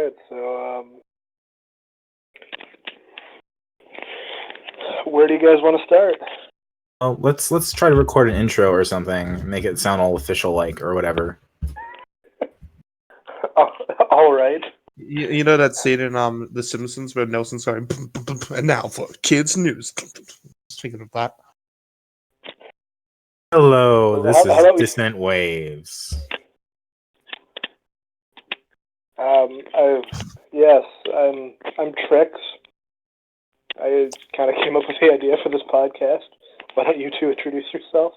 right. So, where do you guys want to start? Oh, let's try to record an intro or something, make it sound all official like or whatever. Oh, all right. You know that scene in The Simpsons where Nelson's going, and now for kids news. Speaking of that, Hello, this How is about we- Dissonant Waves. I'm Trix. I kind of came up with the idea for this podcast. Why don't you two introduce yourself?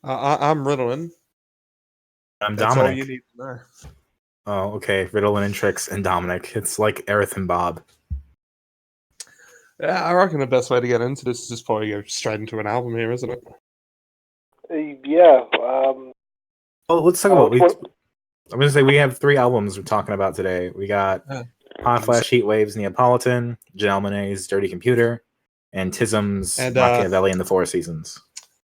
I'm Ritalin. I'm That's Dominic. all you need to know. Oh, okay. Ritalin and Trix and Dominic. It's like Aerith and Bob. Yeah, I reckon the best way to get into this is just probably go straight into an album here, isn't it? Yeah. Oh, let's talk about. I'm gonna say we have 3 albums we're talking about today. We got Hot Flash Heatwave's Neapolitan, Janelle Monae's Dirty Computer, and Tism's Machiavelli and the Four Seasons.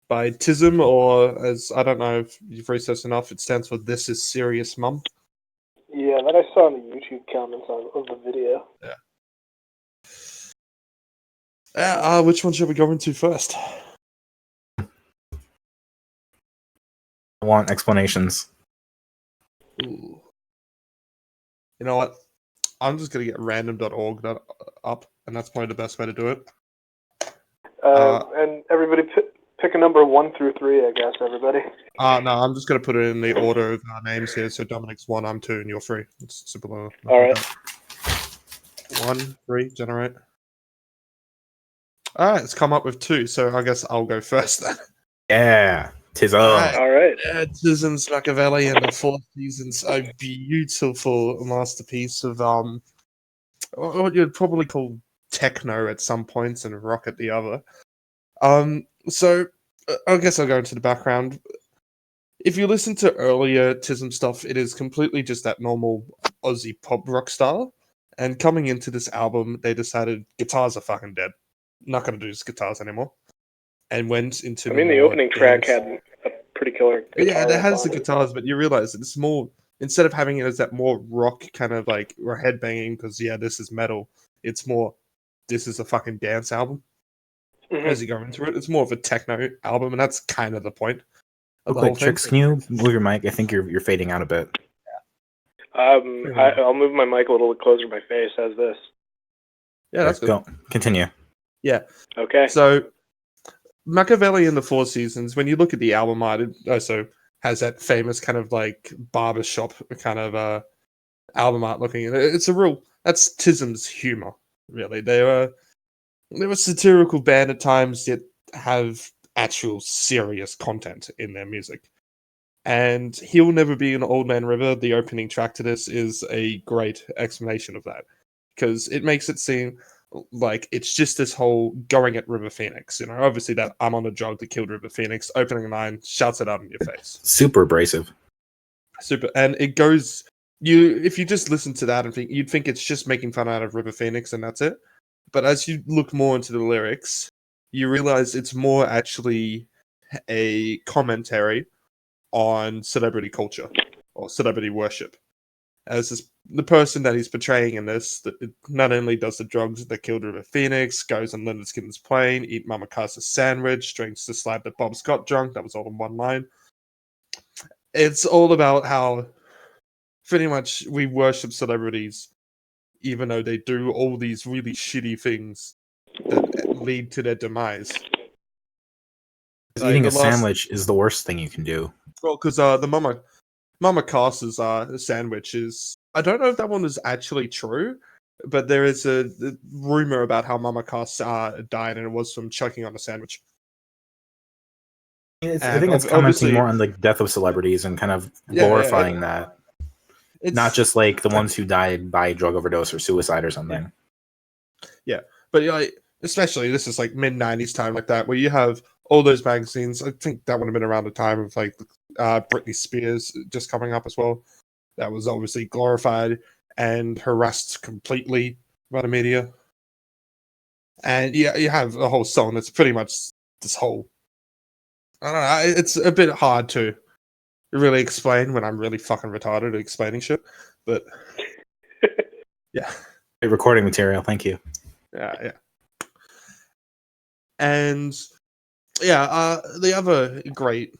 By Tism, or as I don't know if you've researched enough, it stands for This Is Serious Mum. Yeah, that I saw in the YouTube comments of the video. Yeah. Which one should we go into first? I want explanations. Ooh. You know what? I'm just gonna get random.org up, and that's probably the best way to do it. And everybody pick a number 1 through 3, I guess, everybody. No, I'm just gonna put it in the order of our names here. So Dominic's 1, I'm 2, and you're 3. It's simple. All right. 1, 3, generate. All right, it's come up with 2, so I guess I'll go first then. Yeah, Tism. All right. Tism's Machiavelli and the Four Seasons, a beautiful masterpiece of what you'd probably call techno at some points and rock at the other. So I guess I'll go into the background. If you listen to earlier Tism stuff, it is completely just that normal Aussie pop rock style. And coming into this album, they decided guitars are fucking dead. Not going to do guitars anymore. And went into the opening track had a pretty killer guitar. Yeah, it has the guitars, but you realize that it's more, instead of having it as that more rock kind of like, or headbanging, because this is metal, it's more, this is a fucking dance album. Mm-hmm. As you go into it, it's more of a techno album, and that's kind of the point of the Quick, whole thing. Trix, can you move your mic? I think you're fading out a bit. I'll move my mic a little closer to my face. How's this? Yeah, that's good. Go. Continue. Yeah. Okay. So, Machiavelli and the Four Seasons, when you look at the album art, it also has that famous kind of like barbershop kind of album art looking. It's a real, that's Tism's humor, really. They're a satirical band at times, yet have actual serious content in their music. And He'll Never Be an Old Man River, the opening track to this, is a great explanation of that. Because it makes it seem like it's just this whole going at River Phoenix. You know, obviously that I'm on a drug that killed River Phoenix, opening line, shouts it out in your face. Super abrasive. Super. And it goes, if you just listen to that and think, you'd think it's just making fun out of River Phoenix and that's it. But as you look more into the lyrics, you realize it's more actually a commentary on celebrity culture or celebrity worship. As the person that he's portraying in this, that not only does the drugs that killed River Phoenix, goes on Leonard Skinner's plane, eat Mama Casa's sandwich, drinks the slab that Bob Scott drunk. That was all in one line. It's all about how pretty much we worship celebrities, even though they do all these really shitty things that lead to their demise. Eating a sandwich is the worst thing you can do. Well, because the Mama Casa's sandwich is, I don't know if that one is actually true, but there is a rumor about how Mama Casa died, and it was from choking on a sandwich. I think it's commenting more on the death of celebrities and kind of glorifying that. Not just like the ones who died by drug overdose or suicide or something. Yeah, but especially this is like mid-90s time like that, where you have all those magazines. I think that would have been around the time of like Britney Spears just coming up as well. That was obviously glorified and harassed completely by the media. And you have a whole song that's pretty much this whole, I don't know, it's a bit hard to really explain when I'm really fucking retarded at explaining shit. But yeah, Great recording material. Thank you. yeah. And yeah, the other great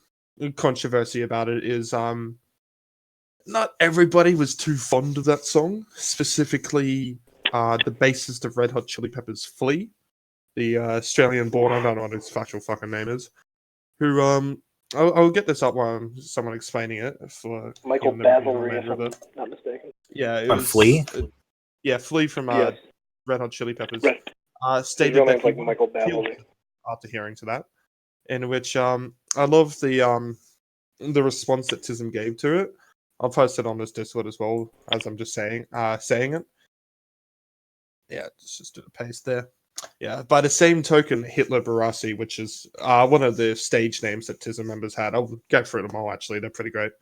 controversy about it is not everybody was too fond of that song. Specifically, the bassist of Red Hot Chili Peppers, Flea, the Australian-born, I don't know what his actual fucking name is, who I'll get this up while someone explaining it for Michael Basilary, if I'm not mistaken. Yeah, it was Flea. Yeah, Flea from Yes. Red Hot Chili Peppers. Right. His Stated real that name's like Michael Basilary. after hearing to that, in which I love the response that Tism gave to it. I'll post it on this Discord as well as I'm just saying it. Yeah, just do the paste there. Yeah, by the same token, Hitler Barassi, which is one of the stage names that Tism members had. I'll go through them all, actually. They're pretty great.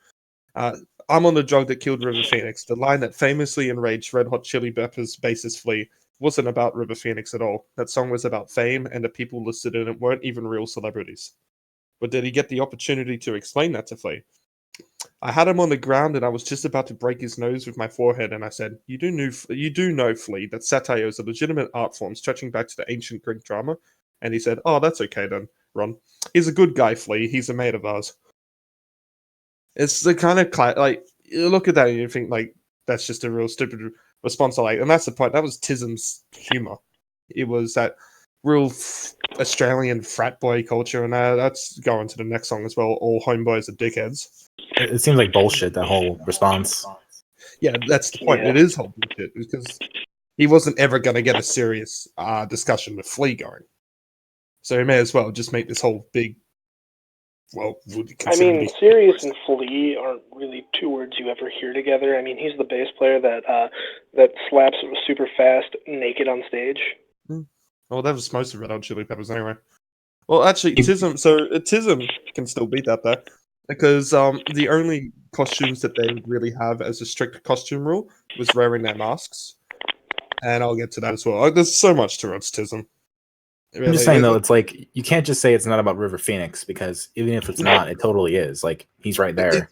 I'm on the drug that killed River Phoenix. The line that famously enraged Red Hot Chili Peppers bassist Flea wasn't about River Phoenix at all. That song was about fame, and the people listed in it weren't even real celebrities. But did he get the opportunity to explain that to Flea? I had him on the ground, and I was just about to break his nose with my forehead, and I said, You do know, Flea, that satire is a legitimate art form stretching back to the ancient Greek drama? And he said, Oh, that's okay then, Ron. He's a good guy, Flea. He's a mate of ours. It's the kind of like you look at that and you think like that's just a real stupid response. And that's the point. That was Tism's humor. It was that real Australian frat boy culture, and that's going to the next song as well. All homeboys are dickheads. It seems like bullshit, that whole response. Yeah, that's the point. Yeah. It is whole bullshit because he wasn't ever going to get a serious discussion with Flea going. So he may as well just make this whole big. Well, I mean, Sirius and Flea aren't really two words you ever hear together. I mean, he's the bass player that slaps super fast naked on stage. Well, that was most of Red Hot Chili Peppers anyway. Well, actually, Tism can still beat that though, because the only costumes that they really have as a strict costume rule was wearing their masks, and I'll get to that as well. There's so much to Tism. Really. I'm just saying though, it's like you can't just say it's not about River Phoenix, because even if it's not, it totally is. Like he's right there.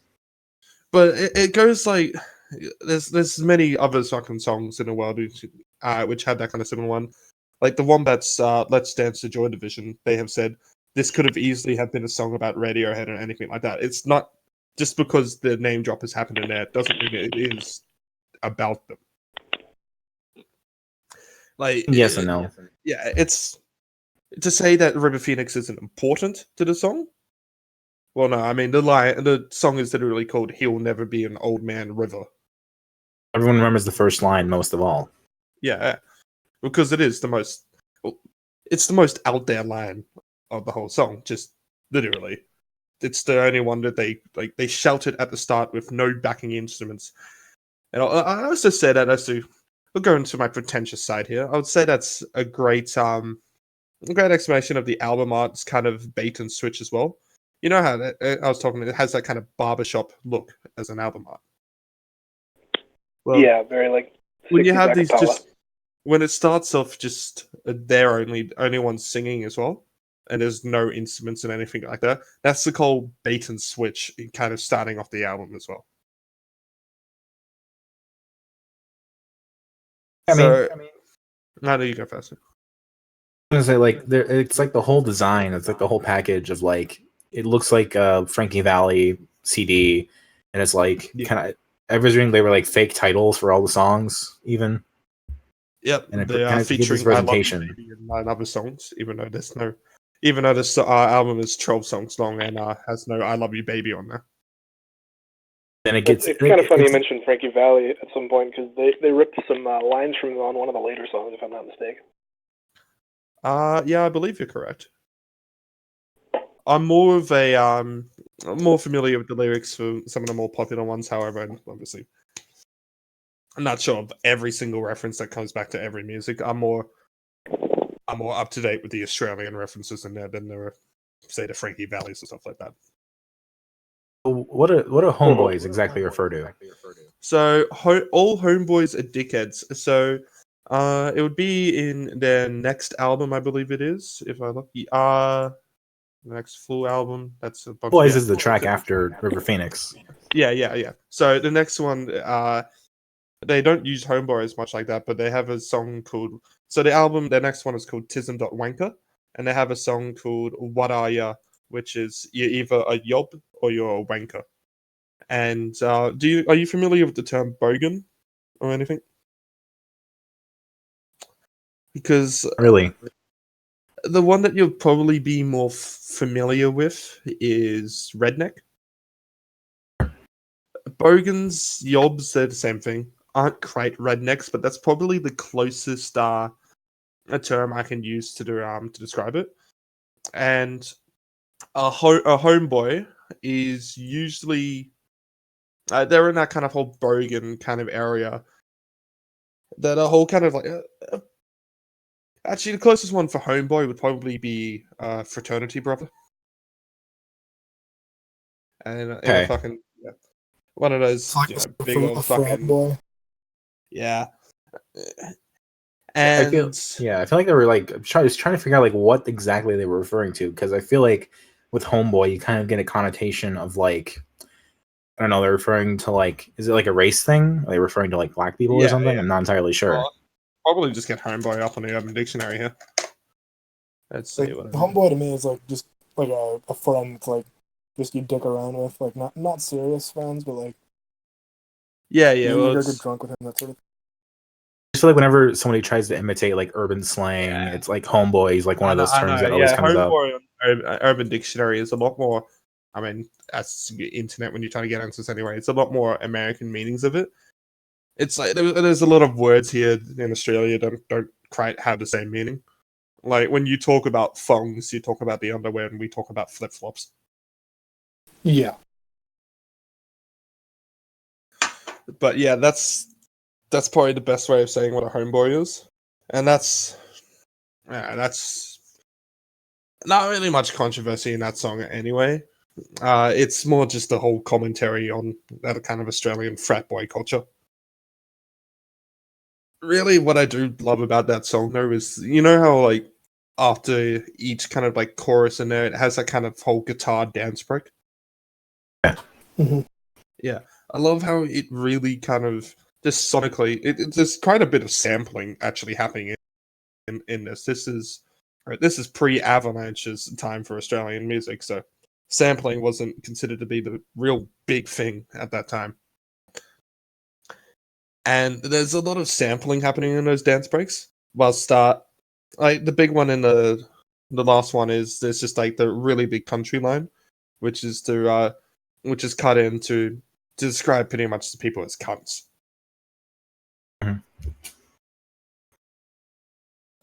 But it goes like there's many other fucking songs in the world which have that kind of similar one. Like the one that's Let's Dance to Joy Division, they have said this could have easily have been a song about Radiohead or anything like that. It's not just because the name drop has happened in there, it doesn't mean it is about them. Like yes and no. Yeah, it's to say that River Phoenix isn't important to the song. Well, no, I mean the song is literally called "He'll Never Be an Old Man River." Everyone remembers the first line most of all. Yeah, because it is the most. It's the most out there line of the whole song. Just literally, it's the only one that they shout it at the start with no backing instruments. And I also say that I'll go into my pretentious side here. I would say that's a great explanation of the album art's kind of bait and switch as well. You know how I was talking, it has that kind of barbershop look as an album art. Well, yeah, very like when you have these when it starts off just they're only one singing as well, and there's no instruments and anything like that. That's the whole bait and switch kind of starting off the album as well. I mean, how do you go first? I'm gonna say like it's like the whole design. It's like the whole package of like it looks like a Frankie Valli CD, and it's like kind of everything. They were like fake titles for all the songs, even. Yep, and they are featuring "I Love You Baby" and 9 other songs, even though this album is 12 songs long and has no "I Love You Baby" on there. Then it's kind of funny you mentioned Frankie Valli at some point because they ripped some lines from him on one of the later songs, if I'm not mistaken. Yeah, I believe you're correct. I'm more of more familiar with the lyrics for some of the more popular ones, however, and obviously I'm not sure of every single reference that comes back to every music. I'm more up to date with the Australian references in there than there, say, the Frankie Vallis and stuff like that. What do homeboys exactly refer to? So all homeboys are dickheads. So it would be in their next album, I believe it is, if I'm lucky. The next full album. That's a bunch. Boys is the track after River Phoenix. Yeah. So the next one, they don't use Homeboy as much like that, but they have a song called. So their next one is called Wanker, and they have a song called What Are Ya, which is you're either a yob or you're a wanker. And are you familiar with the term bogan or anything? Because Really? the one that you'll probably be more familiar with is redneck. Bogans, yobs, they're the same thing. Aren't quite rednecks, but that's probably the closest a term I can use to describe it. And a homeboy is usually they're in that kind of whole bogan kind of area. That a whole kind of like actually the closest one for homeboy would probably be fraternity brother. And Okay. fucking one of those big old fucking boy. Yeah. And I feel like they were like trying to figure out like what exactly they were referring to, because I feel like with homeboy you kind of get a connotation of like, I don't know, they're referring to like, is it like a race thing? Are they referring to like black people or something? Yeah. I'm not entirely sure. Well, probably just get homeboy up on the Urban Dictionary here. Let's see what homeboy to me is like just like a friend. It's like just you dick around with, like not serious friends, but like well, you get drunk with him, that sort of thing. I feel like whenever somebody tries to imitate like urban slang, it's like homeboy is like one of those terms that always comes up. Homeboy on Urban Dictionary is a lot more. I mean, that's the internet when you're trying to get answers anyway. It's a lot more American meanings of it. It's like there's a lot of words here in Australia that don't quite have the same meaning. Like when you talk about thongs, you talk about the underwear, and we talk about flip flops. Yeah. But yeah, that's probably the best way of saying what a homeboy is, and that's not really much controversy in that song anyway. It's more just a whole commentary on that kind of Australian frat boy culture. Really, what I do love about that song though is, you know how like after each kind of like chorus in there, it has that kind of whole guitar dance break. Yeah. Mm-hmm. Yeah, I love how it really kind of just sonically, there's quite a bit of sampling actually happening in this. This is pre-Avalanche's time for Australian music, so sampling wasn't considered to be the real big thing at that time. And there's a lot of sampling happening in those dance breaks. Whilst like the big one in the last one is there's just like the really big country line, which is cut in to describe pretty much the people as cunts.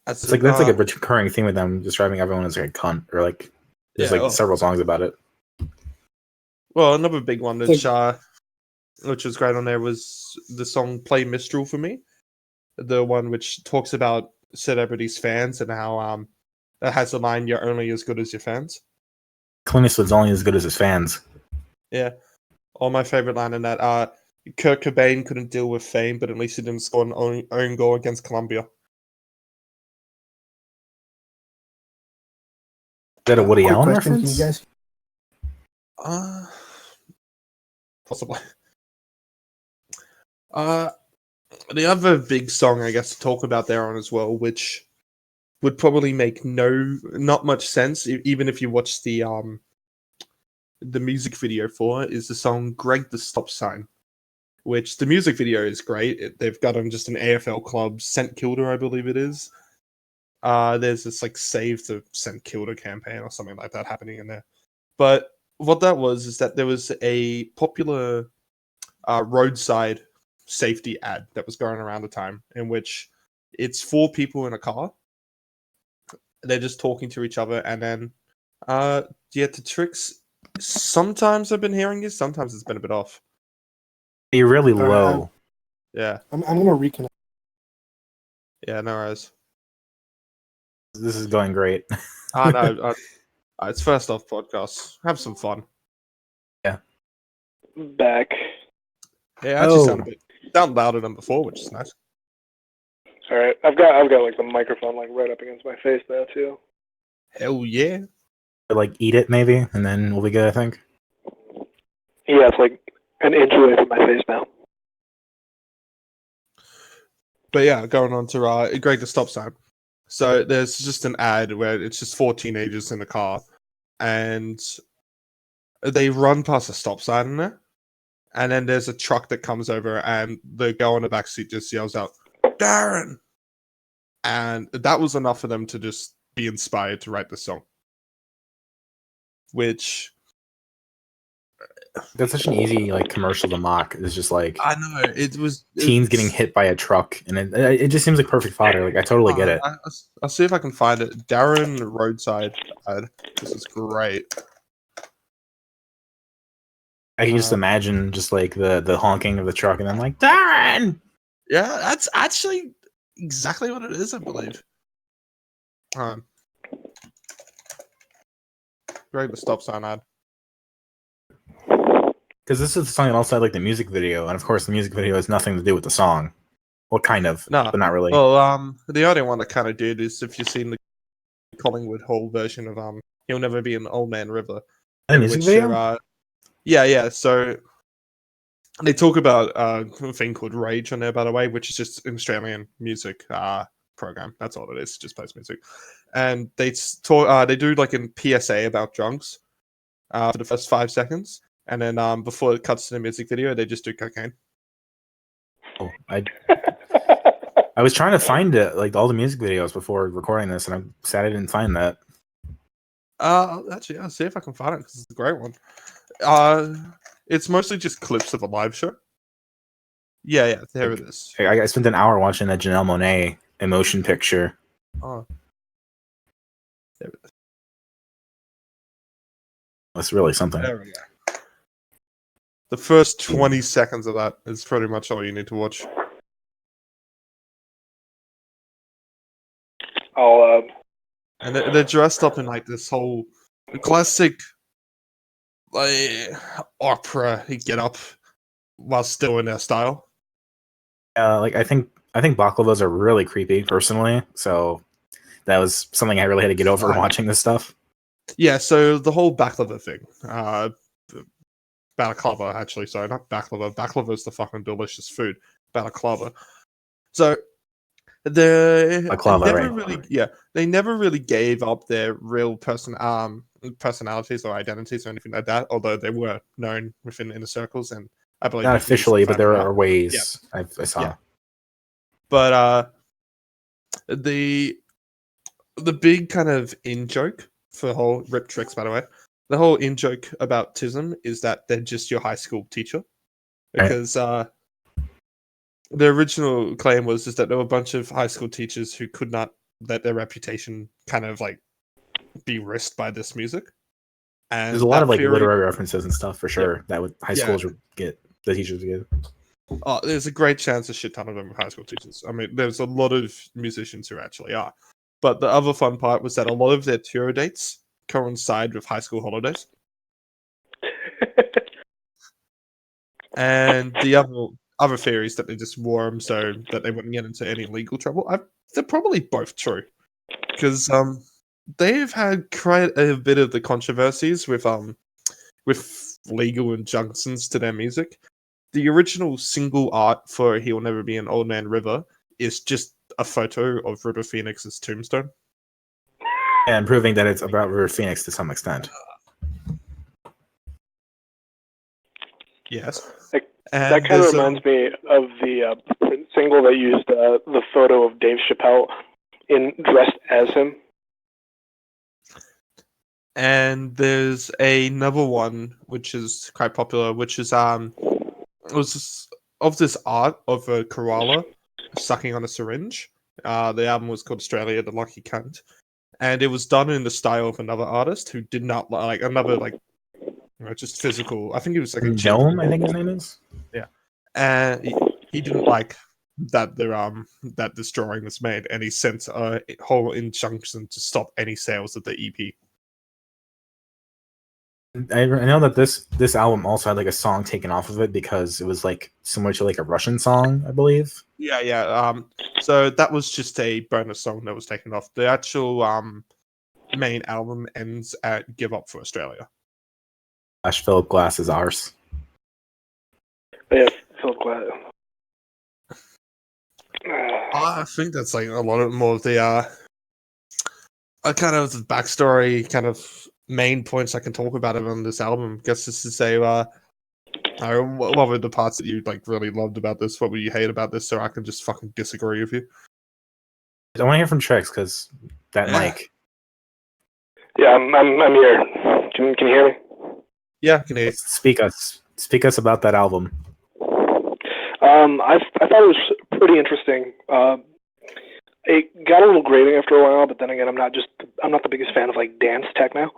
That's like a recurring theme with them, describing everyone as like a cunt, or like there's several songs about it. Well, another big one which was great on there was the song "Play Mistral for Me," the one which talks about celebrities' fans and how that has the line "You're only as good as your fans." Clint Eastwood's only as good as his fans. Yeah, my favorite line in that. Kurt Cobain couldn't deal with fame, but at least he didn't score an own goal against Colombia. Is that a Woody Allen reference? You guys? Possibly. The other big song, I guess, to talk about there on as well, which would probably make not much sense, even if you watch the music video for it, is the song "Greg the Stop Sign," which the music video is great. They've got on just an AFL club, St Kilda, I believe it is. There's this like Save the St Kilda campaign or something like that happening in there. But what that was is that there was a popular roadside safety ad that was going around the time, in which it's 4 people in a car. They're just talking to each other, and then the tricks. Sometimes I've been hearing you, sometimes it's been a bit off. You're really low. Yeah. I'm gonna reconnect. Yeah, no worries. This is going great. No, it's first off podcast. Have some fun. Yeah. Back. Yeah, actually sound louder than before, which is nice. All right, I've got like the microphone like right up against my face now too. Hell yeah. like eat it maybe, and then we'll be good. I think. Yeah, it's like an inch away from my face now. But yeah, going on to Greg the Stop Sign. So there's just an ad where it's just 4 teenagers in a car, and they run past a stop sign in there, and then there's a truck that comes over, and the girl in the backseat just yells out, "Darren!" And that was enough for them to just be inspired to write the song. Which That's such an easy like commercial to mock. It's just like I know teens getting hit by a truck, and it just seems like perfect fodder. Like I totally get it. I'll see if I can find it. Darren roadside ad. This is great. I can just imagine just like the honking of the truck, and then like Darren. Yeah, that's actually exactly what it is, I believe. Great, the stop sign ad. Because this is the song that also had like the music video, and of course the music video has nothing to do with the song. Well, kind of, No, but not really. Well, the only one that kind of did is if you've seen the Collingwood Hall version of "He'll Never Be an Old Man River." The music video? Yeah. So they talk about a thing called Rage on there, by the way, which is just an Australian music program. That's all it is, just plays music. And they talk. They do like a PSA about drunks for the first 5 seconds. And then before it cuts to the music video, they just do cocaine. Oh, I was trying to find it, like all the music videos before recording this, and I'm sad I didn't find that. Actually, I'll see if I can find it because it's a great one. It's mostly just clips of a live show. Yeah, there it is. I spent an hour watching that Janelle Monae emotion picture. Oh, there it is. That's really something. There we go. The first 20 seconds of that is pretty much all you need to watch. And they're dressed up in like this whole classic like opera get up while still in their style. Like I think baklavas are really creepy personally, so that was something I really had to get over watching this stuff. Yeah, so the whole baklava thing, balaclava actually, sorry, not baklava. Baklava is the fucking delicious food. Balaclava. So they never really gave up their real personalities or identities or anything like that. Although they were known within inner circles, and I believe not officially, but there are ways I saw. Yeah. But the big kind of in joke for the whole rip tricks, by the way, the whole in joke about TISM is that they're just your high school teacher, because the original claim was that there were a bunch of high school teachers who could not let their reputation kind of like be risked by this music. And there's a lot of like literary references and stuff for sure that would high schools would get, the teachers would get. Oh, there's a great chance a shit ton of them are high school teachers. I mean, there's a lot of musicians who actually are. But the other fun part was that a lot of their tour dates coincide with high school holidays. And the other theories that they just wore them so that they wouldn't get into any legal trouble. They're probably both true, because they've had quite a bit of the controversies with legal injunctions to their music. The original single art for "He'll Never Be an Old Man River" is just a photo of River Phoenix's tombstone. And proving that it's about River Phoenix to some extent. Yes. That kind of reminds me of the single that used the photo of Dave Chappelle dressed as him. And there's another one which is quite popular, which is it was of this art of a koala sucking on a syringe. The album was called Australia, the Lucky Cunt. And it was done in the style of another artist who did not like another just physical. I think it was like a Gnome, I think his name is. Yeah, and he didn't like that that this drawing was made, and he sent a whole injunction to stop any sales of the EP. I know that this album also had like a song taken off of it because it was like similar to like a Russian song, I believe. Yeah. So that was just a bonus song that was taken off. The actual main album ends at "Give Up for Australia." Philip Glass is ours. Yeah, Philip Glass. I think that's like a lot more of the kind of the backstory, kind of main points I can talk about it on this album. I guess just to say, what were the parts that you like really loved about this? What would you hate about this? So I can just fucking disagree with you. I want to hear from Trix because that mic. Yeah, I'm here. Can you hear me? Yeah, I can hear. Speak us about that album. I thought it was pretty interesting. It got a little grating after a while, but then again, I'm not the biggest fan of like dance techno.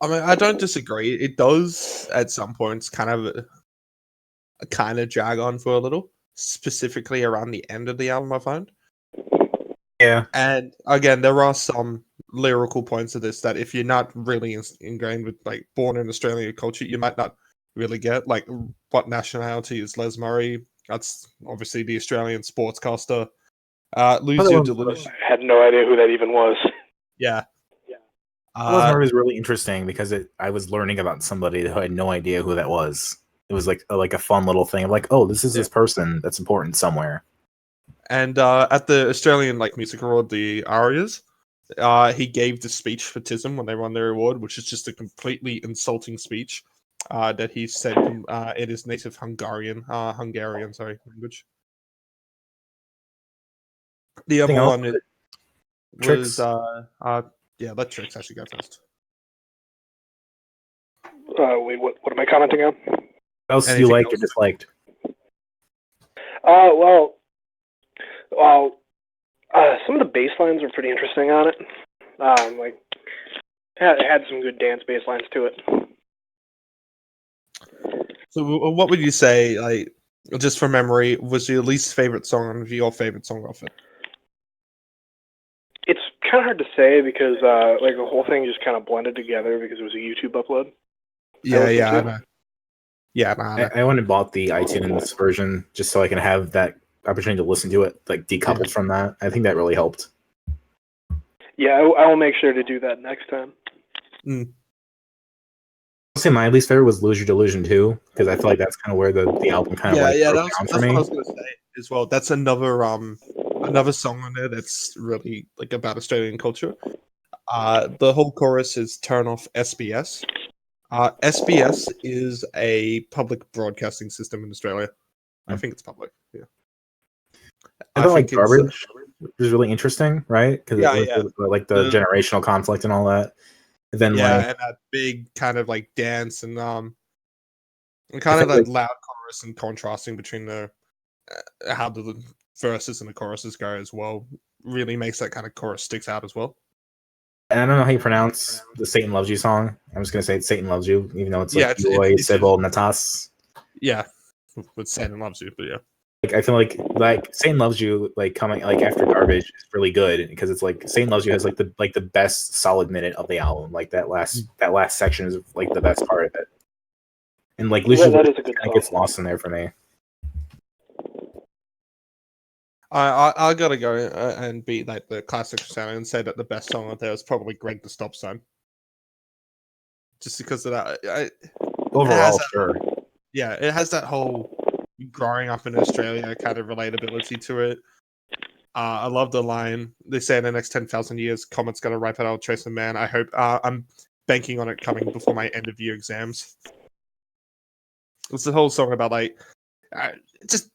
I mean, I don't disagree. It does at some points kind of drag on for a little, specifically around the end of the album, I find. Yeah. And again, there are some lyrical points of this that if you're not really ingrained with like born in Australian culture, you might not really get. Like, what nationality is Les Murray? That's obviously the Australian sportscaster. Lose Your Delusion. I had no idea who that even was. Yeah. Les Murray was really interesting because I was learning about somebody who had no idea who that was. It was like a fun little thing of like, oh, this is this person that's important somewhere. And at the Australian like music award, the Arias, he gave the speech for TISM when they won their award, which is just a completely insulting speech that he said in his native Hungarian language. The other one was let Trix actually go first. Wait, what am I commenting on? What else do you liked or disliked? Some of the bass lines were pretty interesting on it. It had some good dance bass lines to it. So, what would you say, like, just from memory, was your least favorite song and your favorite song off it? It's kind of hard to say because like the whole thing just kind of blended together because it was a YouTube upload. I went and bought the iTunes version just so I can have that opportunity to listen to it, like decoupled from that. I think that really helped. Yeah, I will make sure to do that next time. I'll say my least favorite was Lose Your Delusion too, because I feel like that's kind of where the album kind of broke down for me. What I was going to say as well. That's another song on there that's really like about Australian culture. The whole chorus is "Turn off SBS." SBS is a public broadcasting system in Australia. I think it's public. Yeah. I feel like Garbage is really interesting, right? Because like the generational conflict and all that. And then and that big kind of like dance and kind of that loud chorus and contrasting between the how the verses and the choruses go as well really makes that kind of chorus sticks out as well. And I don't know how you pronounce the "Satan Loves You" song. I'm just gonna say it's "Satan Loves You," even though it's like Eloy, Sybil, Natas. Yeah, with "Satan Loves You," but yeah. Like I feel like "Satan Loves You" like coming like after Garbage is really good because it's like "Satan Loves You" has like the best solid minute of the album. Like that last section is like the best part of it. And like Lucia kind of gets lost in there for me. I gotta go and be like the classic Santa and say that the best song out there is probably "Greg the Stop Sign," just because of that. Overall, sure. Yeah, it has that whole growing up in Australia kind of relatability to it. I love the line they say in the next 10,000 years, Comet's gonna wipe out our trace of man. I hope I'm banking on it coming before my end of year exams. It's the whole song about like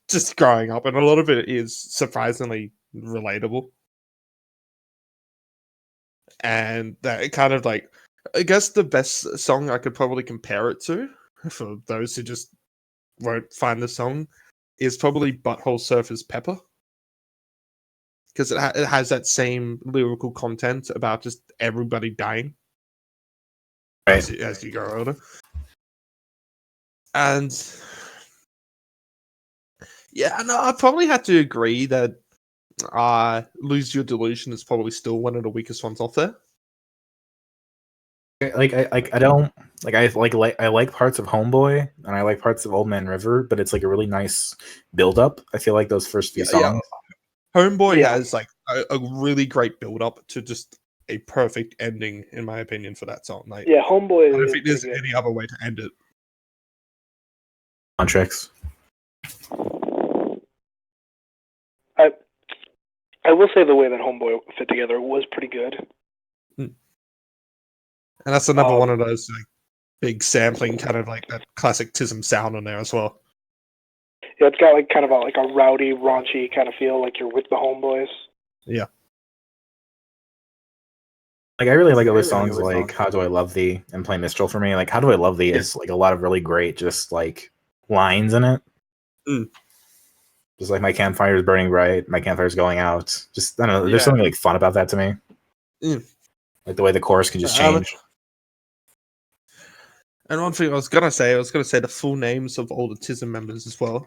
just growing up, and a lot of it is surprisingly relatable. And that kind of like, I guess the best song I could probably compare it to, for those who just won't find the song, is probably Butthole Surfer's Pepper. Because it has that same lyrical content about just everybody dying as you grow older. And yeah, no, I probably have to agree that Lose Your Delusion is probably still one of the weakest ones off there. I like parts of Homeboy and I like parts of Old Man River, but it's like a really nice build up. I feel like those first few songs. Homeboy has like a really great build up to just a perfect ending, in my opinion, for that song. Like, Yeah, Homeboy. I don't is think there's pretty good. any other way to end it. On tricks. I will say the way that Homeboy fit together was pretty good. And that's another one of those like big sampling, kind of like that classic Tism sound on there as well. Yeah, it's got like kind of a rowdy, raunchy kind of feel, like you're with the Homeboys. Yeah. Like I really like other songs like "How Do I Love Thee" and "Play Mistral" for me. Like "How Do I Love Thee" is like a lot of really great, just like lines in it. Just like my campfire is burning bright, my campfire is going out. Just I don't know. There's something like fun about that to me. Like the way the chorus can just change. And one thing I was gonna say the full names of all the Tism members as well.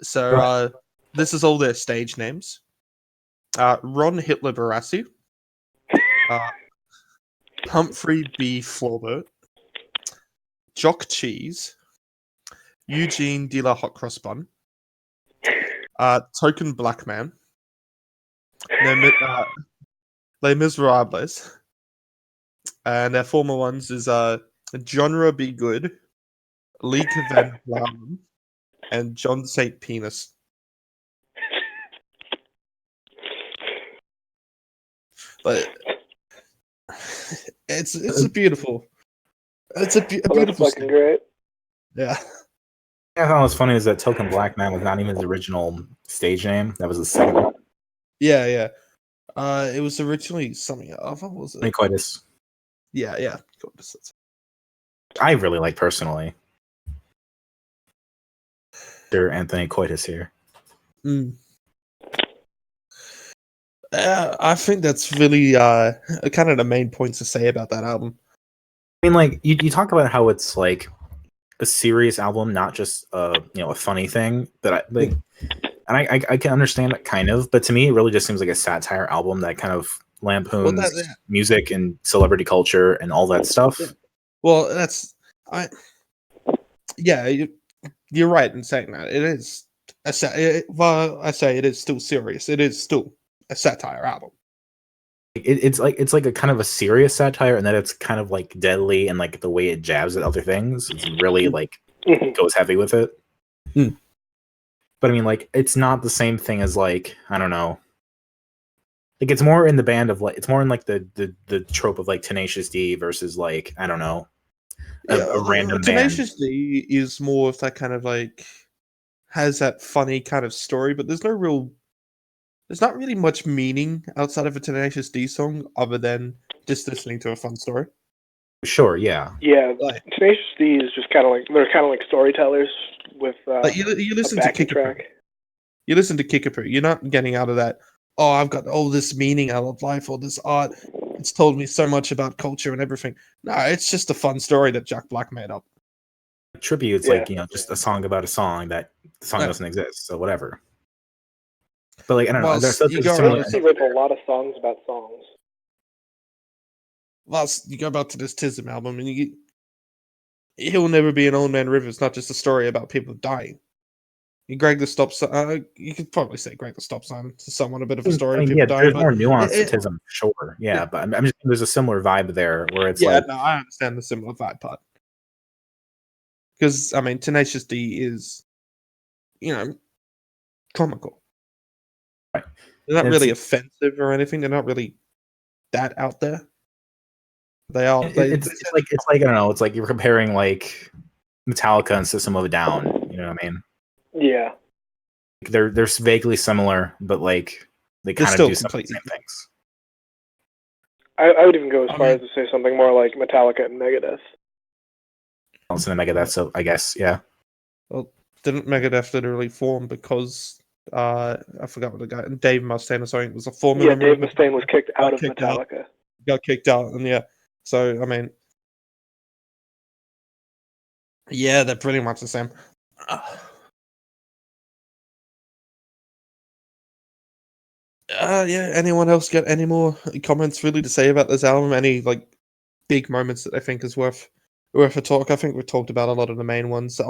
So this is all their stage names. Ron Hitler Barassi. Humphrey B. Florbert, Jock Cheese, Eugene De La Hot Cross Bun, Token Black Man, Les Miserables, and their former ones is Genre Be Good, Leek Van Blamen, and John St. Penis. But it's a beautiful. It's a beautiful. That's fucking great. Yeah. Yeah, I thought was funny is that Token Black Man was not even his original stage name. That was the second one. Yeah. It was originally something. What was it? Coitus. Yeah. I really like personally. Sir Anthony Coitus here. I think that's really kind of the main points to say about that album. I mean, like you talk about how it's like a serious album, not just a funny thing. That I like, and I can understand it kind of, but to me, it really just seems like a satire album that kind of lampoons music and celebrity culture and all that stuff. Well, you're right in saying that. It is I say it is still serious. It is still a satire album. It's like a kind of a serious satire, and then it's kind of like deadly, and like the way it jabs at other things, it's really like goes heavy with it. But I mean, like it's not the same thing as like I don't know. Like it's more in the band of like it's more in like the trope of like Tenacious D versus like I don't know a random Tenacious band. D is more of that kind of like has that funny kind of story, but there's not really much meaning outside of a Tenacious D song other than just listening to a fun story. Sure, yeah. Yeah, Tenacious D is just kind of like they're kind of like storytellers with you listen a to backing track. You listen to Kickapoo. You're not getting out of that. Oh, I've got all this meaning out of life, or this art. It's told me so much about culture and everything. No, it's just a fun story that Jack Black made up. Tribute's like just a song about a song that the song doesn't exist, so whatever. But like I don't know, there's Tenacious D wrote a lot of songs about songs. Well, you go back to this Tism album, and He'll Never Be an Old Man River. It's not just a story about people dying. Greg the Stop Sign. You could probably say Greg the Stop Sign to someone a bit of a story. I mean, people dying, there's more nuance to Tism, sure. Yeah, but I'm just there's a similar vibe there where it's like. No, I understand the similar vibe part. Because I mean, Tenacious D is, comical. Right. They're not really offensive or anything. They're not really that out there. They are. It's like I don't know. It's like you're comparing like Metallica and System of a Down. You know what I mean? Yeah. They're vaguely similar, but like they kind of do some of the same things. I would even go as far as to say something more like Metallica and Megadeth. I listen to Megadeth, so I guess yeah. Well, didn't Megadeth literally form because I forgot what the guy Dave Mustaine or something was a former member. Yeah, Dave Mustaine was kicked out of Metallica. Got kicked out, and so I mean, yeah, they're pretty much the same. Anyone else got any more comments really to say about this album? Any like big moments that I think is worth a talk? I think we talked about a lot of the main ones.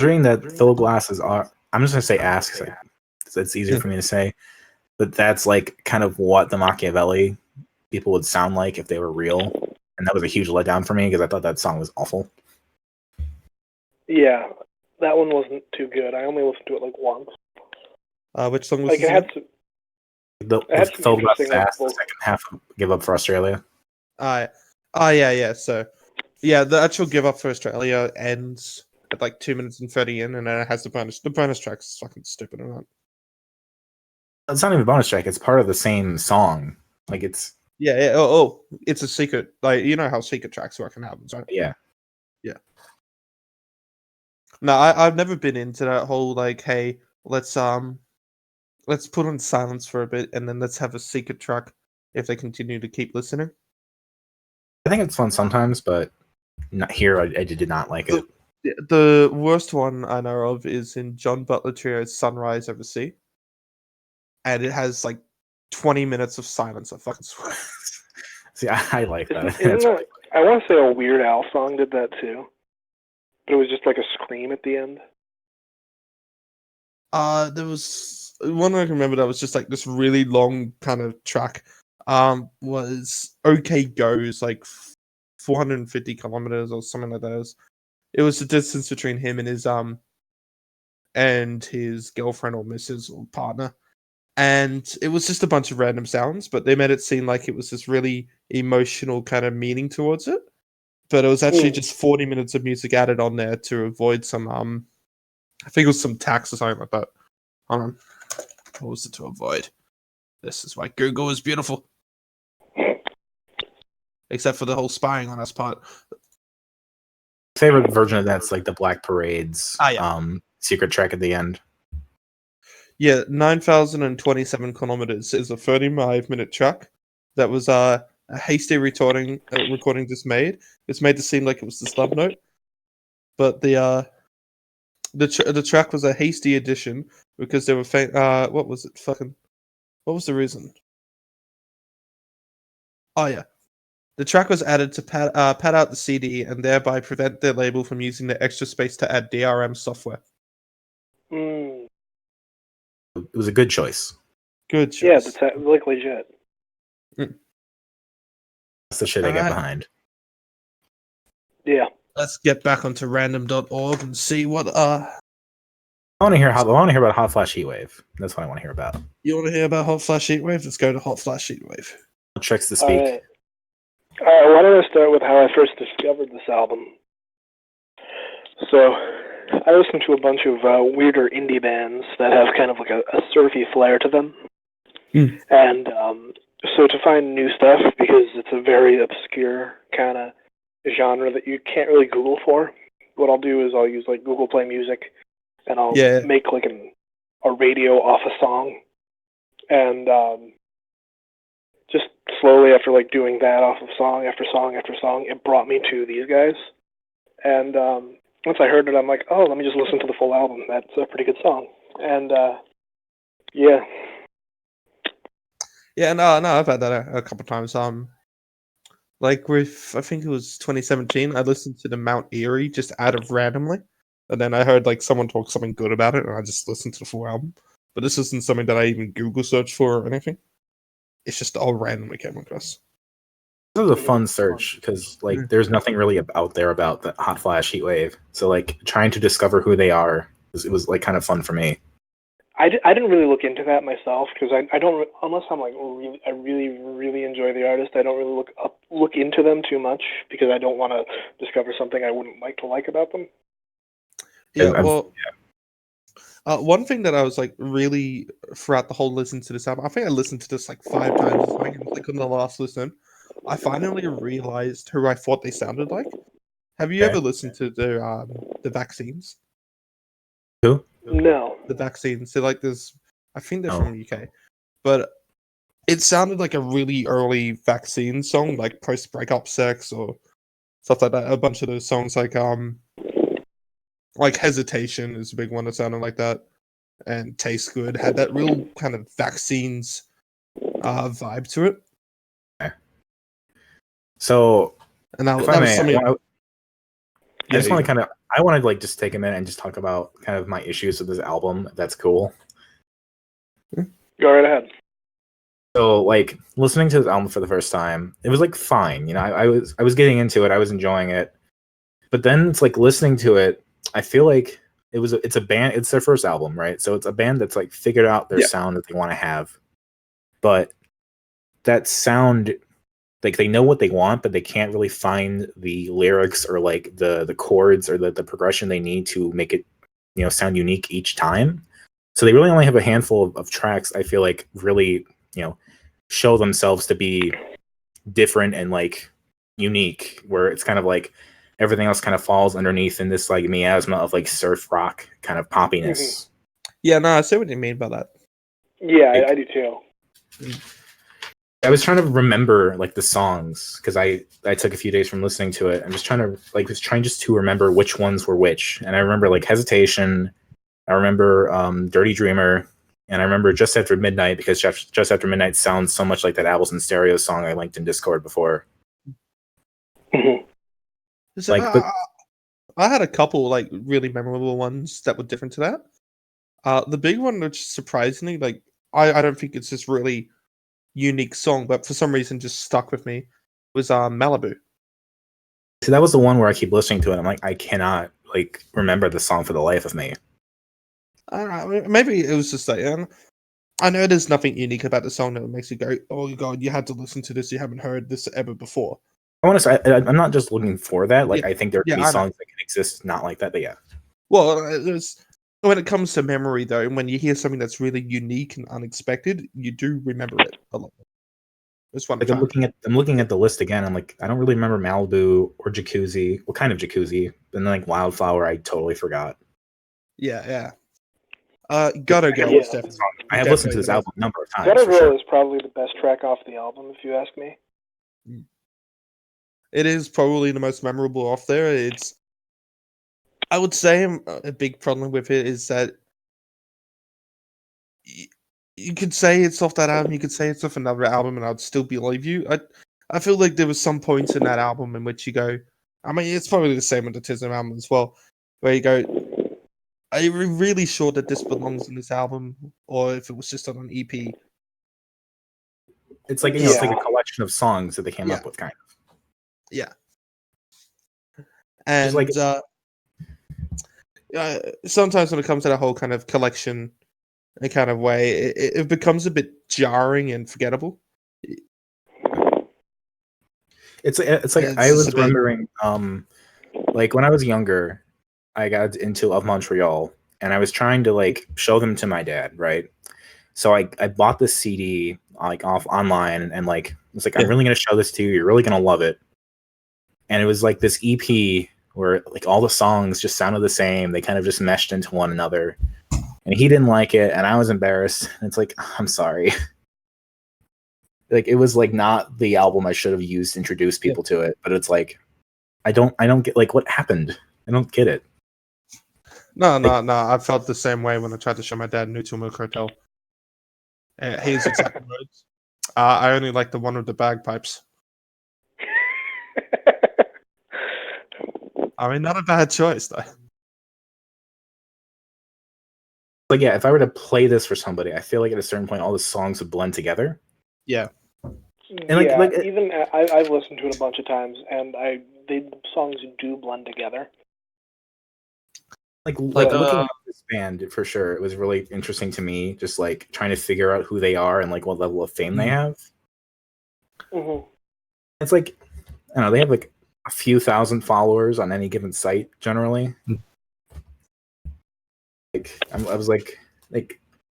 Reading that Phil Glass is I'm just gonna say ask because it's easier for me to say. but that's like kind of what the Machiavelli people would sound like if they were real, and that was a huge letdown for me because I thought that song was awful. Yeah, that one wasn't too good. I only listened to it like once. Which song was Like this? it had some, The filled with fast, the second half of Give Up for Australia. Yeah. So, yeah, the actual Give Up for Australia ends at like 2 minutes and 30 in, and then it has the bonus. The bonus track's fucking stupid or not. It's not even a bonus track. It's part of the same song. Like it's it's a secret. Like you know how secret tracks work in albums, right? Yeah. No, I've never been into that whole like, hey, let's put on silence for a bit and then let's have a secret track if they continue to keep listening. I think it's fun sometimes, but not here. I did not like it. The worst one I know of is in John Butler Trio's Sunrise Over Sea. And it has like 20 minutes of silence. I fucking swear. See, I like that. I want to say a Weird Al song did that too. But it was just like a scream at the end. There was one I can remember that was just like this really long kind of track. Was OK Goes like 450 kilometers or something like that. It was the distance between him and his girlfriend or missus or partner. And it was just a bunch of random sounds, but they made it seem like it was this really emotional kind of meaning towards it. But it was actually just 40 minutes of music added on there to avoid some, I think it was some tax or something like that. Hold on. What was it to avoid? This is why Google is beautiful. Except for the whole spying on us part. Favorite version of that's like the Black Parade's yeah. secret track at the end. Yeah, 9,027 kilometers is a 35-minute track that was a hasty recording just made. It's made to seem like it was the slub note, but the track was a hasty addition because they were what was it? What was the reason? Oh yeah, the track was added to pad out the CD and thereby prevent their label from using the extra space to add DRM software. It was a good choice. Good choice. Yeah, that's like legit. That's the shit I get behind. Yeah. Let's get back onto random.org and see what I want to hear about Hot Flash Heatwave. That's what I want to hear about. You want to hear about Hot Flash Heatwave? Let's go to Hot Flash Heatwave. Tricks to speak. All right, why don't I start with how I first discovered this album? So, I listen to a bunch of weirder indie bands that have kind of like a surfy flair to them. And so to find new stuff, because it's a very obscure kind of genre that you can't really Google for, what I'll do is I'll use like Google Play Music, and I'll make like a radio off a song. And just slowly after like doing that off of song after song after song, it brought me to these guys. And once I heard it, I'm like, oh, let me just listen to the full album. That's a pretty good song. And yeah. Yeah, no, I've had that a couple times. Like with, I think it was 2017, I listened to the Mount Erie just out of randomly. And then I heard like someone talk something good about it, and I just listened to the full album. But this isn't something that I even Google search for or anything. It's just all randomly came across. This was a fun search because like there's nothing really out there about the Hot Flash Heatwave. So like trying to discover who they are, it was like kind of fun for me. I didn't really look into that myself because I don't, unless I'm like I really enjoy the artist, I don't really look into them too much because I don't want to discover something I wouldn't like to like about them. Yeah, one thing that I was like really throughout the whole listen to this album, I think I listened to this like 5 times. Like on the last listen, I finally realized who I thought they sounded like. Have you ever listened to the Vaccines? Who? No. The Vaccines. They're like this. I think they're from the UK, but it sounded like a really early Vaccine song, like post breakup sex or stuff like that. A bunch of those songs, like Hesitation is a big one that sounded like that, and Tastes Good had that real kind of Vaccines vibe to it. Okay. So, and that, if that I was may, something. I just want to I want to like just take a minute and just talk about kind of my issues with this album. If that's cool. Go right ahead. So like listening to this album for the first time, it was like fine. You know, I was getting into it. I was enjoying it. But then it's like listening to it, I feel like it's a band. It's their first album, right? So it's a band that's like figured out their sound that they want to have. But that sound, like they know what they want, but they can't really find the lyrics or like the chords or the progression they need to make it, you know, sound unique each time. So they really only have a handful of tracks, I feel like, really, you know, show themselves to be different and like unique, where it's kind of like everything else kind of falls underneath in this like miasma of like surf rock kind of poppiness. Yeah, no, I see what you mean by that. Yeah, Like, I do too. I was trying to remember like the songs because I took a few days from listening to it. I'm just trying to just to remember which ones were which, and I remember like Hesitation, I remember Dirty Dreamer, and I remember Just After Midnight because Just After Midnight sounds so much like that Apples and Stereo song I linked in Discord before. So, like, but I had a couple like really memorable ones that were different to that. The big one, which surprisingly, like I don't think it's this really unique song, but for some reason just stuck with me, was Malibu. See, that was the one where I keep listening to it. I'm like, I cannot like remember the song for the life of me. I don't know, maybe it was just like, I know there's nothing unique about the song that makes you go, oh god, you had to listen to this, you haven't heard this ever before. I want to say I'm not just looking for that. Like, I think there can be I songs that can exist not like that, but yeah. Well, when it comes to memory, though, when you hear something that's really unique and unexpected, you do remember it a lot. That's one. Like I'm looking at the list again. I'm like, I don't really remember Malibu or Jacuzzi. What kind of Jacuzzi? And then like Wildflower, I totally forgot. Yeah. Gotta Go. Yeah. Was definitely. I have listened to this album a number of times. Gotta for Go sure. is probably the best track off the album, if you ask me. It is probably the most memorable off there. I would say a big problem with it is that you could say it's off that album, you could say it's off another album, and I'd still believe you. I feel like there was some points in that album in which you go, I mean, it's probably the same with the Tism album as well, where you go, are you really sure that this belongs in this album, or if it was just on an EP? It's like it's like a collection of songs that they came up with, kind of. Yeah. And like, sometimes when it comes to the whole kind of collection kind of way, it becomes a bit jarring and forgettable. It's like I was remembering, like when I was younger, I got into Of Montreal, and I was trying to like show them to my dad, right? So I bought this CD like off online, and like was like, I'm really gonna show this to you. You're really gonna love it. And it was like this EP where like all the songs just sounded the same. They kind of just meshed into one another. And he didn't like it, and I was embarrassed. And it's like, I'm sorry. Like it was like not the album I should have used to introduce people to it, but it's like I don't get like what happened. I don't get it. No. I felt the same way when I tried to show my dad Neutral Milk Hotel. His exact words. I only like the one with the bagpipes. I mean, not a bad choice though. Like, yeah, if I were to play this for somebody, I feel like at a certain point all the songs would blend together. Yeah. And even I've listened to it a bunch of times, and the songs do blend together. Like looking at this band, for sure, it was really interesting to me, just like trying to figure out who they are and like what level of fame they have. Mm-hmm. It's like, I don't know, they have like a few thousand followers on any given site generally. Like I was like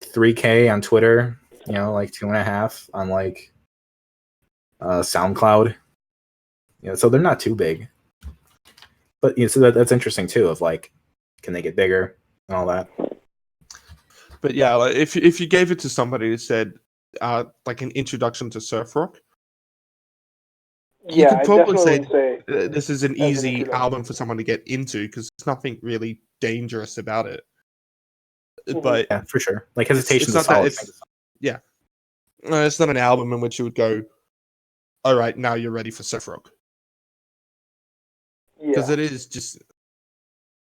3K on Twitter, you know, like 2.5 on like SoundCloud. You know, so they're not too big. But you know, so that's interesting too, of like, can they get bigger and all that? But yeah, like if you gave it to somebody who said like an introduction to surf rock, you could probably say this is an easy album for someone to get into because there's nothing really dangerous about it. But yeah, for sure. Like Hesitation is a solid thing. Yeah. It's not an album in which you would go, all right, now you're ready for surf rock. Because it is just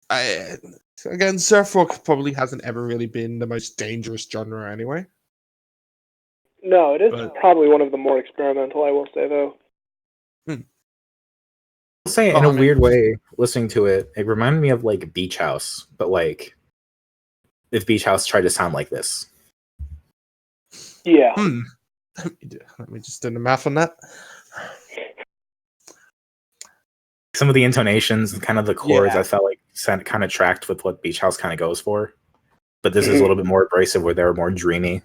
again, surf rock probably hasn't ever really been the most dangerous genre anyway. No, it is But- probably one of the more experimental, I will say, though. I'll say in a weird way, listening to it, it reminded me of like Beach House, but like if Beach House tried to sound like this. Yeah. Let me just do the math on that. Some of the intonations and kind of the chords, Yeah. I felt like kind of tracked with what Beach House kind of goes for. But this is a little bit more abrasive, where they're more dreamy.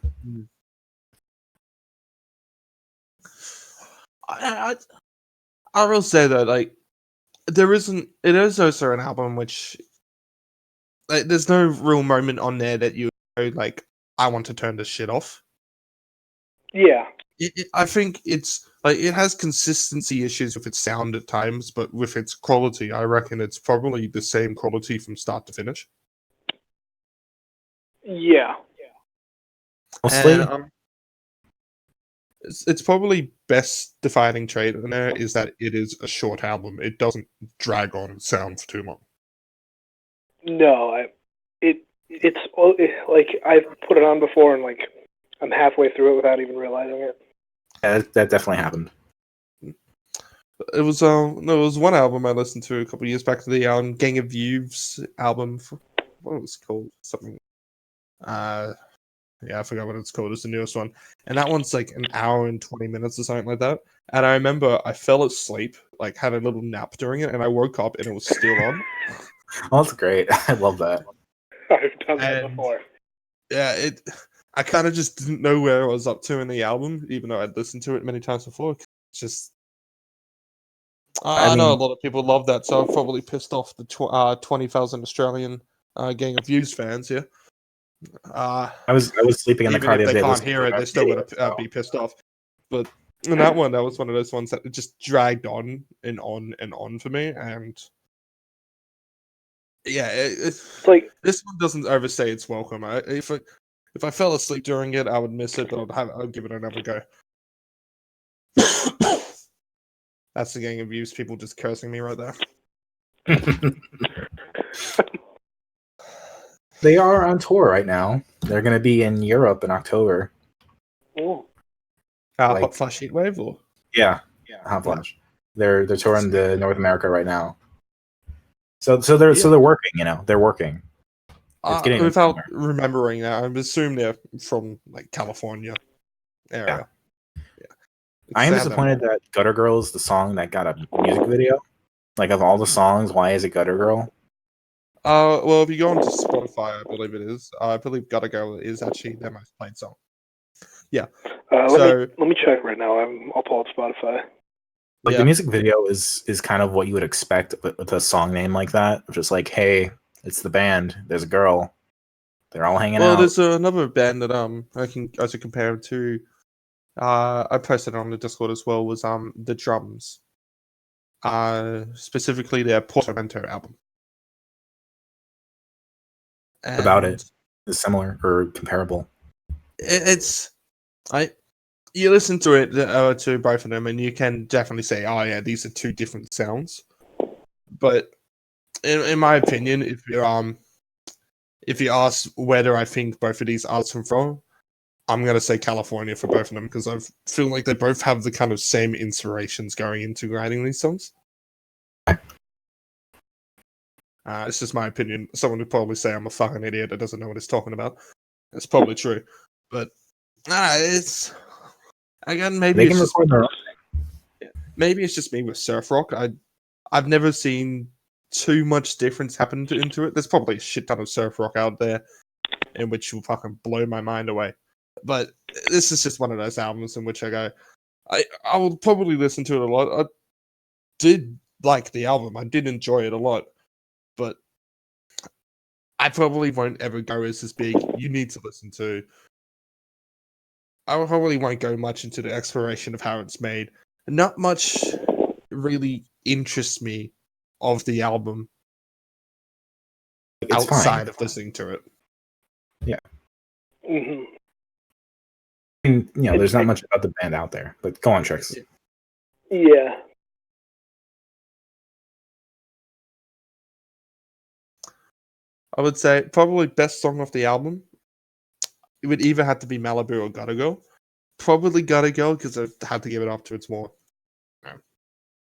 I will say though, like there isn't. It is also an album which, like, there's no real moment on there that you go like, I want to turn this shit off. Yeah. I think it's like it has consistency issues with its sound at times, but with its quality, I reckon it's probably the same quality from start to finish. Yeah. Mostly, And, it's probably best defining trait in there is that it is a short album. It doesn't drag on sound for too long. No, it's like I've put it on before, and like I'm halfway through it without even realizing it. yeah, that definitely happened. It was there was one album I listened to a couple of years back, the Gang of Youths album. What was it called? Something. Yeah, I forgot what it's called. It's the newest one, and that one's like an hour and 20 minutes or something like that. And I remember I fell asleep, like had a little nap during it, and I woke up and it was still on. Oh, that's great. I love that. I've done that before. Yeah, I kind of just didn't know where I was up to in the album, even though I'd listened to it many times before. It's just, I know a lot of people love that, so I've probably pissed off the 20,000 Australian Gang of Views fans here. I was sleeping in the car Even the if they other day. can't hear it, they're still gonna be pissed off. But in that one, that was one of those ones that just dragged on and on and on for me, and yeah, it's like this one doesn't overstay its welcome. If I fell asleep during it, I would miss it, but I'd give it another go. That's the Gang of Views people just cursing me right there. They are on tour right now. They're going to be in Europe in October. Oh. Hot Flash Heatwave, or yeah, Hot Flash. They're touring the North America right now. So they're working. They're working. Without remembering that, I'm assuming they're from like California area. Yeah. I am disappointed that Gutter Girl is the song that got a music video. Like, of all the songs, why is it Gutter Girl? Well, if you go onto Spotify, I believe it is. I believe Gotta Go is actually their most played song. Yeah. Let me check right now. I'll pull up Spotify. Like, the music video is kind of what you would expect with a song name like that. Just like, hey, it's the band. There's a girl. They're all hanging out. Well, there's another band that I can also compare it to. I posted it on the Discord as well. Was the Drums. Specifically their Portamento album. About it is similar or comparable. You listen to it to both of them, and you can definitely say, "Oh yeah, these are two different sounds." But in my opinion, if you ask whether I think both of these artists are from, I'm gonna say California for both of them because I feel like they both have the kind of same inspirations going into writing these songs. It's just my opinion. Someone would probably say I'm a fucking idiot that doesn't know what he's talking about. It's probably true, but it's again maybe it's just maybe it's just me with surf rock. I've never seen too much difference happen into it. There's probably a shit ton of surf rock out there in which will fucking blow my mind away. But this is just one of those albums in which I go, I will probably listen to it a lot. I did like the album. I did enjoy it a lot. But I probably won't ever go as this big. You need to listen to. I probably won't go much into the exploration of how it's made. Not much really interests me of the album outside of listening to it. Yeah. Mm-hmm. I mean, there's not much about the band out there, but go on, Trix. Yeah. I would say probably best song of the album. It would either have to be Malibu or Gotta Go. probably Gotta Go because I had to give it up to its more.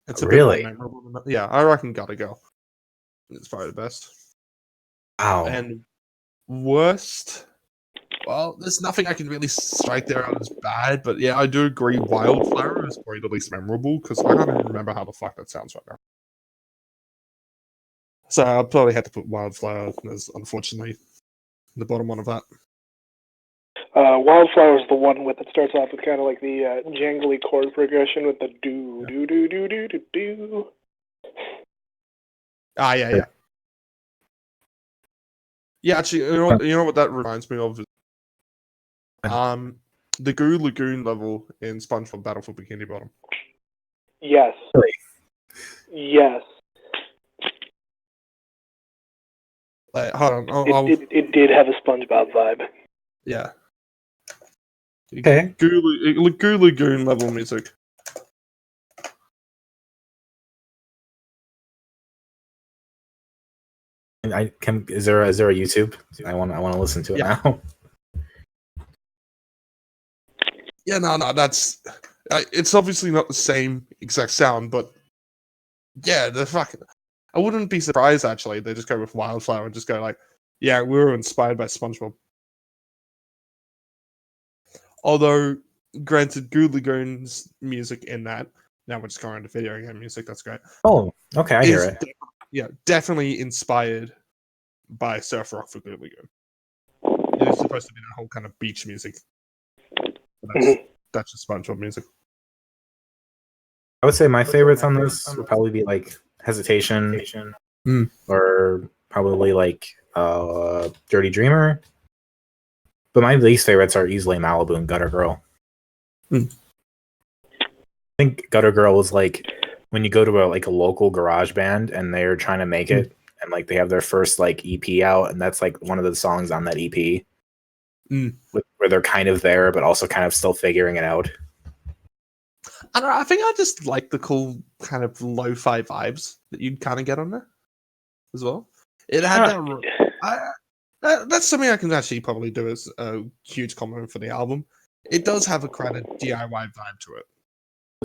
It's a Really? bit more memorable. Yeah, I reckon Gotta Go. It's probably the best. Wow. And worst. Well, there's nothing I can really strike there out as bad, but yeah, I do agree. Wildflower is probably the least memorable because I can't even remember how the fuck that sounds right now. So I'll probably have to put Wildflower as, unfortunately, the bottom one of that. Wildflower is the one that starts off with kind of like the jangly chord progression with the do do do do do do do. Ah, yeah. Yeah, actually, you know what that reminds me of? The Goo Lagoon level in SpongeBob Battle for Bikini Bottom. Yes. Really? Yes. Hold on. It did have a SpongeBob vibe. Yeah. Okay. Goo Lagoon level music. Is there a YouTube? I want to listen to it now. Yeah, no, that's it's obviously not the same exact sound, but yeah, I wouldn't be surprised actually. They just go with Wildflower and just go like, yeah, we were inspired by SpongeBob. Although, granted, Goo Lagoon's music in that. Now we're just going into video game music. That's great. Oh, okay, I hear it. Definitely inspired by Surf Rock for Goo Lagoon. It was supposed to be that whole kind of beach music. That's just SpongeBob music. I would say my favorites on this would probably be like Hesitation, or probably like Dirty Dreamer. But my least favorites are easily Malibu and Gutter Girl. I think Gutter Girl was like when you go to a local garage band and they're trying to make it, and like they have their first like EP out, and that's like one of the songs on that EP. Where they're kind of there, but also kind of still figuring it out. I don't know. I think I just like the cool kind of lo-fi vibes that you'd kind of get on there as well. It had that's something I can actually probably do as a huge compliment for the album. It does have a kind of DIY vibe to it.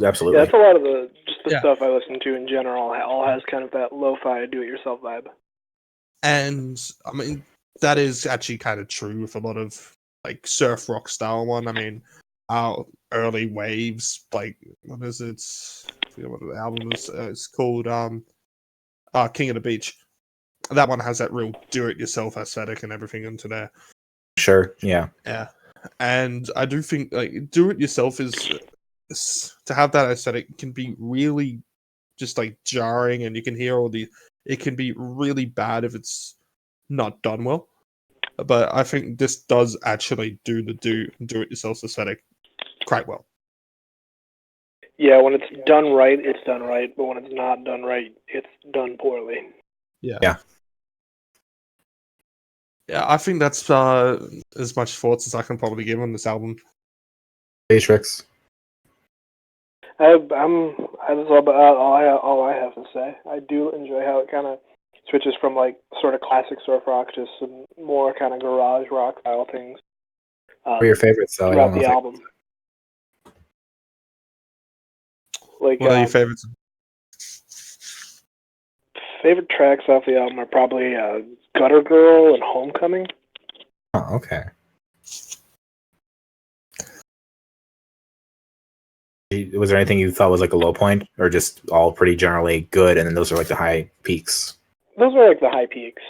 Absolutely. Yeah, that's a lot of the stuff I listen to in general. All has kind of that lo-fi, do-it-yourself vibe. And I mean, that is actually kind of true with a lot of like surf rock style one. I mean, our early waves, like what is it? I forget what the album is. It's called King of the Beach. That one has that real do-it-yourself aesthetic and everything into there. Sure. Yeah. Yeah. And I do think like do-it-yourself is to have that aesthetic can be really just like jarring, and you can hear it can be really bad if it's not done well. But I think this does actually do the do-it-yourself aesthetic quite well. Yeah, when it's done right, it's done right. But when it's not done right, it's done poorly. Yeah. Yeah, I think that's as much thoughts as I can probably give on this album. Matrix. That's all I have to say. I do enjoy how it kind of switches from like sort of classic surf rock to some more kind of garage rock style things. What are your favorites though? Throughout the album. Like, what are your favorites? Favorite tracks off the album are probably Gutter Girl and Homecoming. Oh, okay. Was there anything you thought was like a low point, or just all pretty generally good, and then those are like the high peaks? Those are like the high peaks.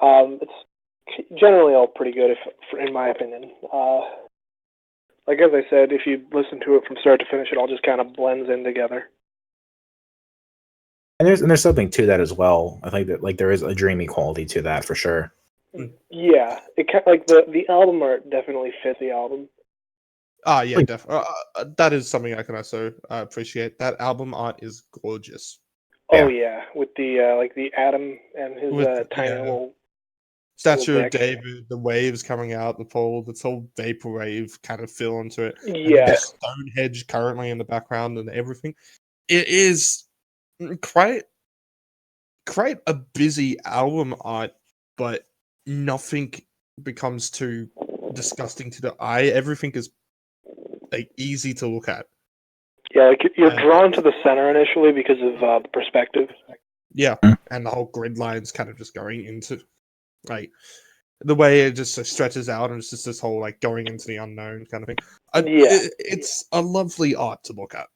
It's generally all pretty good, in my opinion. Like as I said, if you listen to it from start to finish, it all just kind of blends in together. And there's something to that as well. I think that like there is a dreamy quality to that for sure. Yeah, it like the album art definitely fits the album. Yeah, definitely. That is something I can also appreciate. That album art is gorgeous. Oh yeah, with the like the Adam and his tiny little Statue of David, the waves coming out the pole, this whole vaporwave kind of feel into it. Yeah, and Stonehenge currently in the background and everything. It is quite a busy album art, but nothing becomes too disgusting to the eye. Everything is like easy to look at. Yeah, like you're drawn to the center initially because of the perspective. Yeah, and the whole grid line's kind of just going into like the way it just stretches out, and it's just this whole like going into the unknown kind of thing. It's a lovely art to look at.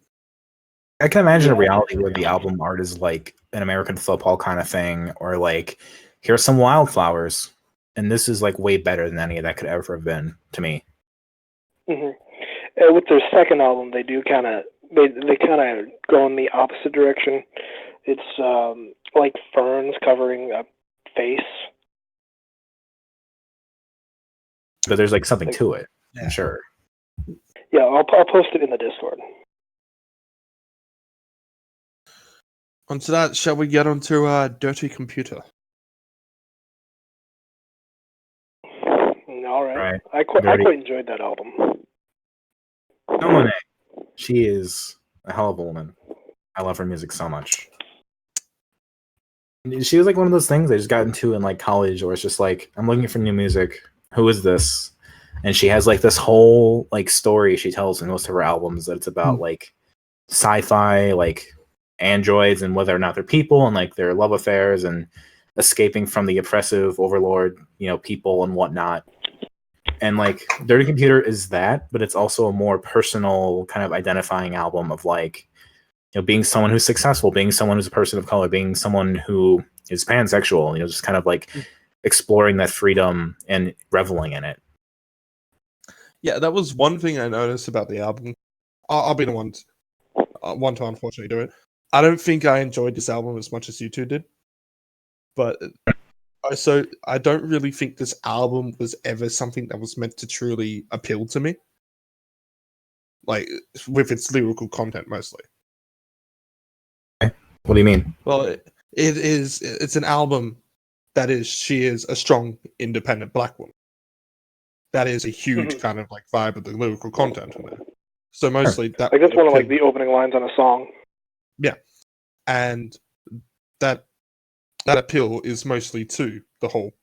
I can imagine a reality where the album art is like an American football kind of thing, or like here's some wildflowers, and this is like way better than any that could ever have been to me. With their second album, they do kind of they kind of go in the opposite direction. It's like ferns covering a face. But there's like something to it, I'm sure. Yeah, I'll post it in the Discord. Onto that, shall we get onto Dirty Computer? All right. I quite enjoyed that album. Monae, she is a hell of a woman. I love her music so much. She was like one of those things I just got into in like college, where it's just like, I'm looking for new music. Who is this? And she has like this whole like story she tells in most of her albums that it's about like sci-fi, like androids and whether or not they're people, and like their love affairs and escaping from the oppressive overlord, people and whatnot. And like Dirty Computer is that, but it's also a more personal kind of identifying album of like, being someone who's successful, being someone who's a person of color, being someone who is pansexual, just kind of like exploring that freedom and reveling in it. Yeah, that was one thing I noticed about the album. I'll be the one to unfortunately do it. I don't think I enjoyed this album as much as you two did. But I don't really think this album was ever something that was meant to truly appeal to me. Like, with its lyrical content, mostly. What do you mean? Well, it's an album she is a strong, independent black woman. That is a huge kind of like vibe of the lyrical content in there. So mostly that like that's one of like the opening lines on a song. Yeah. And that appeal is mostly to the whole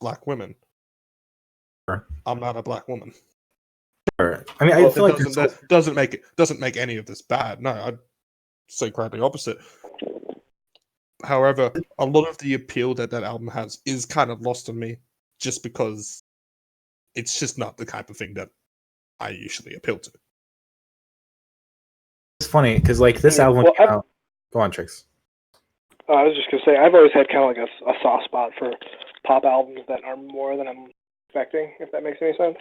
black women. Sure. I'm not a black woman. Sure. I mean, I feel like that doesn't make any of this bad. No, I'd say quite the opposite. However, a lot of the appeal that album has is kind of lost on me, just because it's just not the type of thing that I usually appeal to. It's funny because like this album came out. Go on, Trix. I was just gonna say I've always had kind of like a soft spot for pop albums that are more than I'm expecting, if that makes any sense.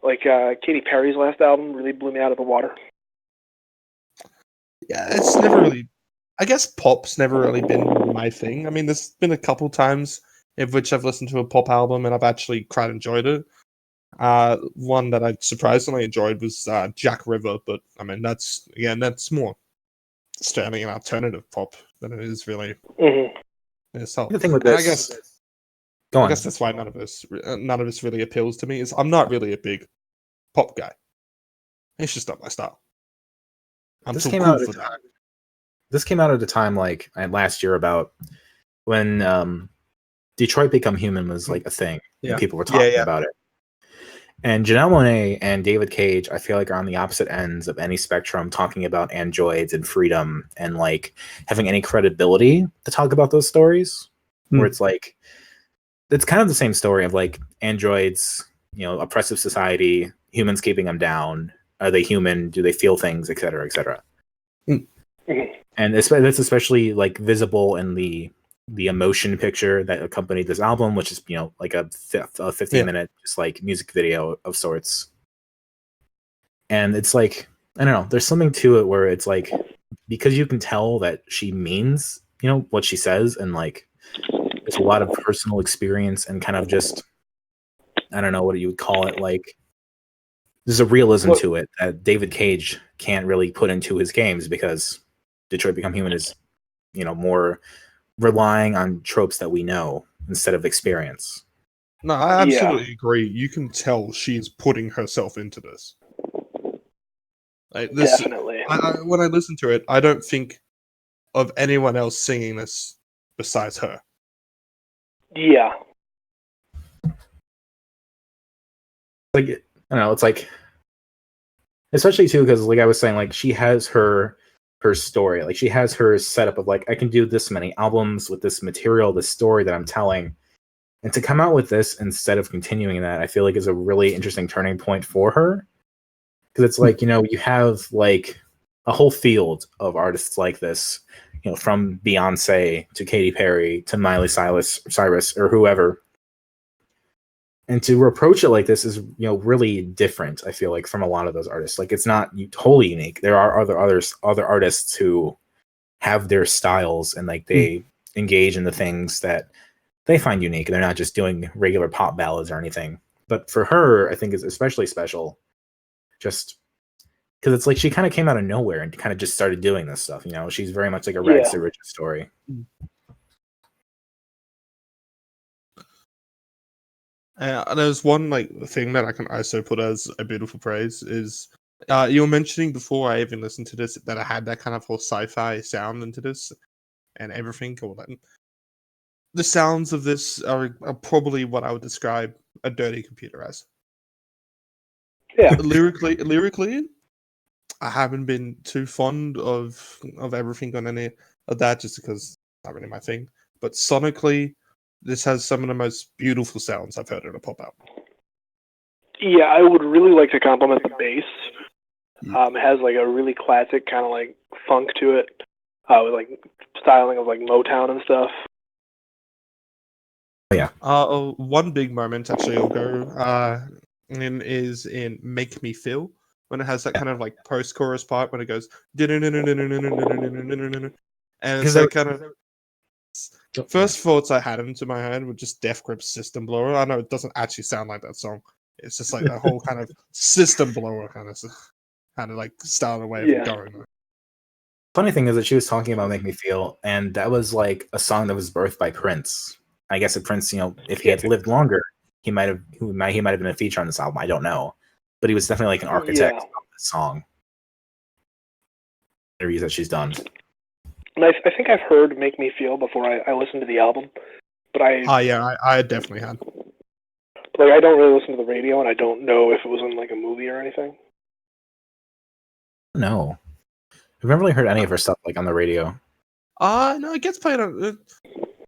Like Katy Perry's last album really blew me out of the water. Yeah, it's never really. I guess pop's never really been my thing. I mean, there's been a couple times in which I've listened to a pop album and I've actually quite enjoyed it. One that I surprisingly enjoyed was Jack River, but I mean that's more standing an alternative pop than it is really itself. The thing with this, I guess that's why none of this really appeals to me. Is I'm not really a big pop guy. It's just not my style. This came out at a time like last year about when Detroit Become Human was like a thing. And people were talking about it. And Janelle Monae and David Cage, I feel like, are on the opposite ends of any spectrum, talking about androids and freedom and like having any credibility to talk about those stories. Where it's like, it's kind of the same story of like androids, oppressive society, humans keeping them down. Are they human? Do they feel things, et cetera, et cetera? And that's especially like visible in the emotion picture that accompanied this album, which is like a 15-minute just like music video of sorts. And it's like, I don't know, there's something to it where it's like, because you can tell that she means what she says, and like there's a lot of personal experience and kind of just, I don't know what you would call it, like there's a realism to it that David Cage can't really put into his games, because Detroit Become Human is more relying on tropes that we know instead of experience. No, I absolutely agree. You can tell she's putting herself into this. Like, Definitely. When I listen to it, I don't think of anyone else singing this besides her. Yeah. like I don't know, it's like especially too because like I was saying, like she has her story, like she has her setup of like I can do this many albums with this material, this story that I'm telling, and to come out with this instead of continuing that, I feel like is a really interesting turning point for her because it's like you have like a whole field of artists like this, from Beyonce to Katy Perry to Miley Cyrus or whoever. And to approach it like this is, really different. I feel like from a lot of those artists, like it's not totally unique. There are other artists who have their styles and like they engage in the things that they find unique. They're not just doing regular pop ballads or anything. But for her, I think is especially special, just because it's like she kind of came out of nowhere and kind of just started doing this stuff. She's very much like a rags to riches story. There's one thing that I can also put as a beautiful praise is you were mentioning before I even listened to this that I had that kind of whole sci-fi sound into this and everything. The sounds of this are probably what I would describe a dirty computer as. Yeah. Lyrically, I haven't been too fond of everything on any of that just because it's not really my thing. But sonically, this has some of the most beautiful sounds I've heard in a pop album. Yeah, I would really like to compliment the bass. It has like a really classic kind of like funk to it, with like styling of like Motown and stuff. Yeah. One big moment actually I'll go is in "Make Me Feel" when it has that kind of like post-chorus part when it goes and it's that kind of. First thoughts I had into my head were just Death Grip's System Blower. I know it doesn't actually sound like that song. It's just like that whole kind of system blower kind of like style and way of going. Funny thing is that she was talking about "Make Me Feel," and that was like a song that was birthed by Prince. I guess if Prince, if he had lived longer, he might have been a feature on this album. I don't know, but he was definitely like an architect of this song. Interviews that she's done. And I think I've heard "Make Me Feel" before I listened to the album, but I definitely had. Like I don't really listen to the radio, and I don't know if it was in like a movie or anything. No, I've never really heard any of her stuff like on the radio. No, it gets played on.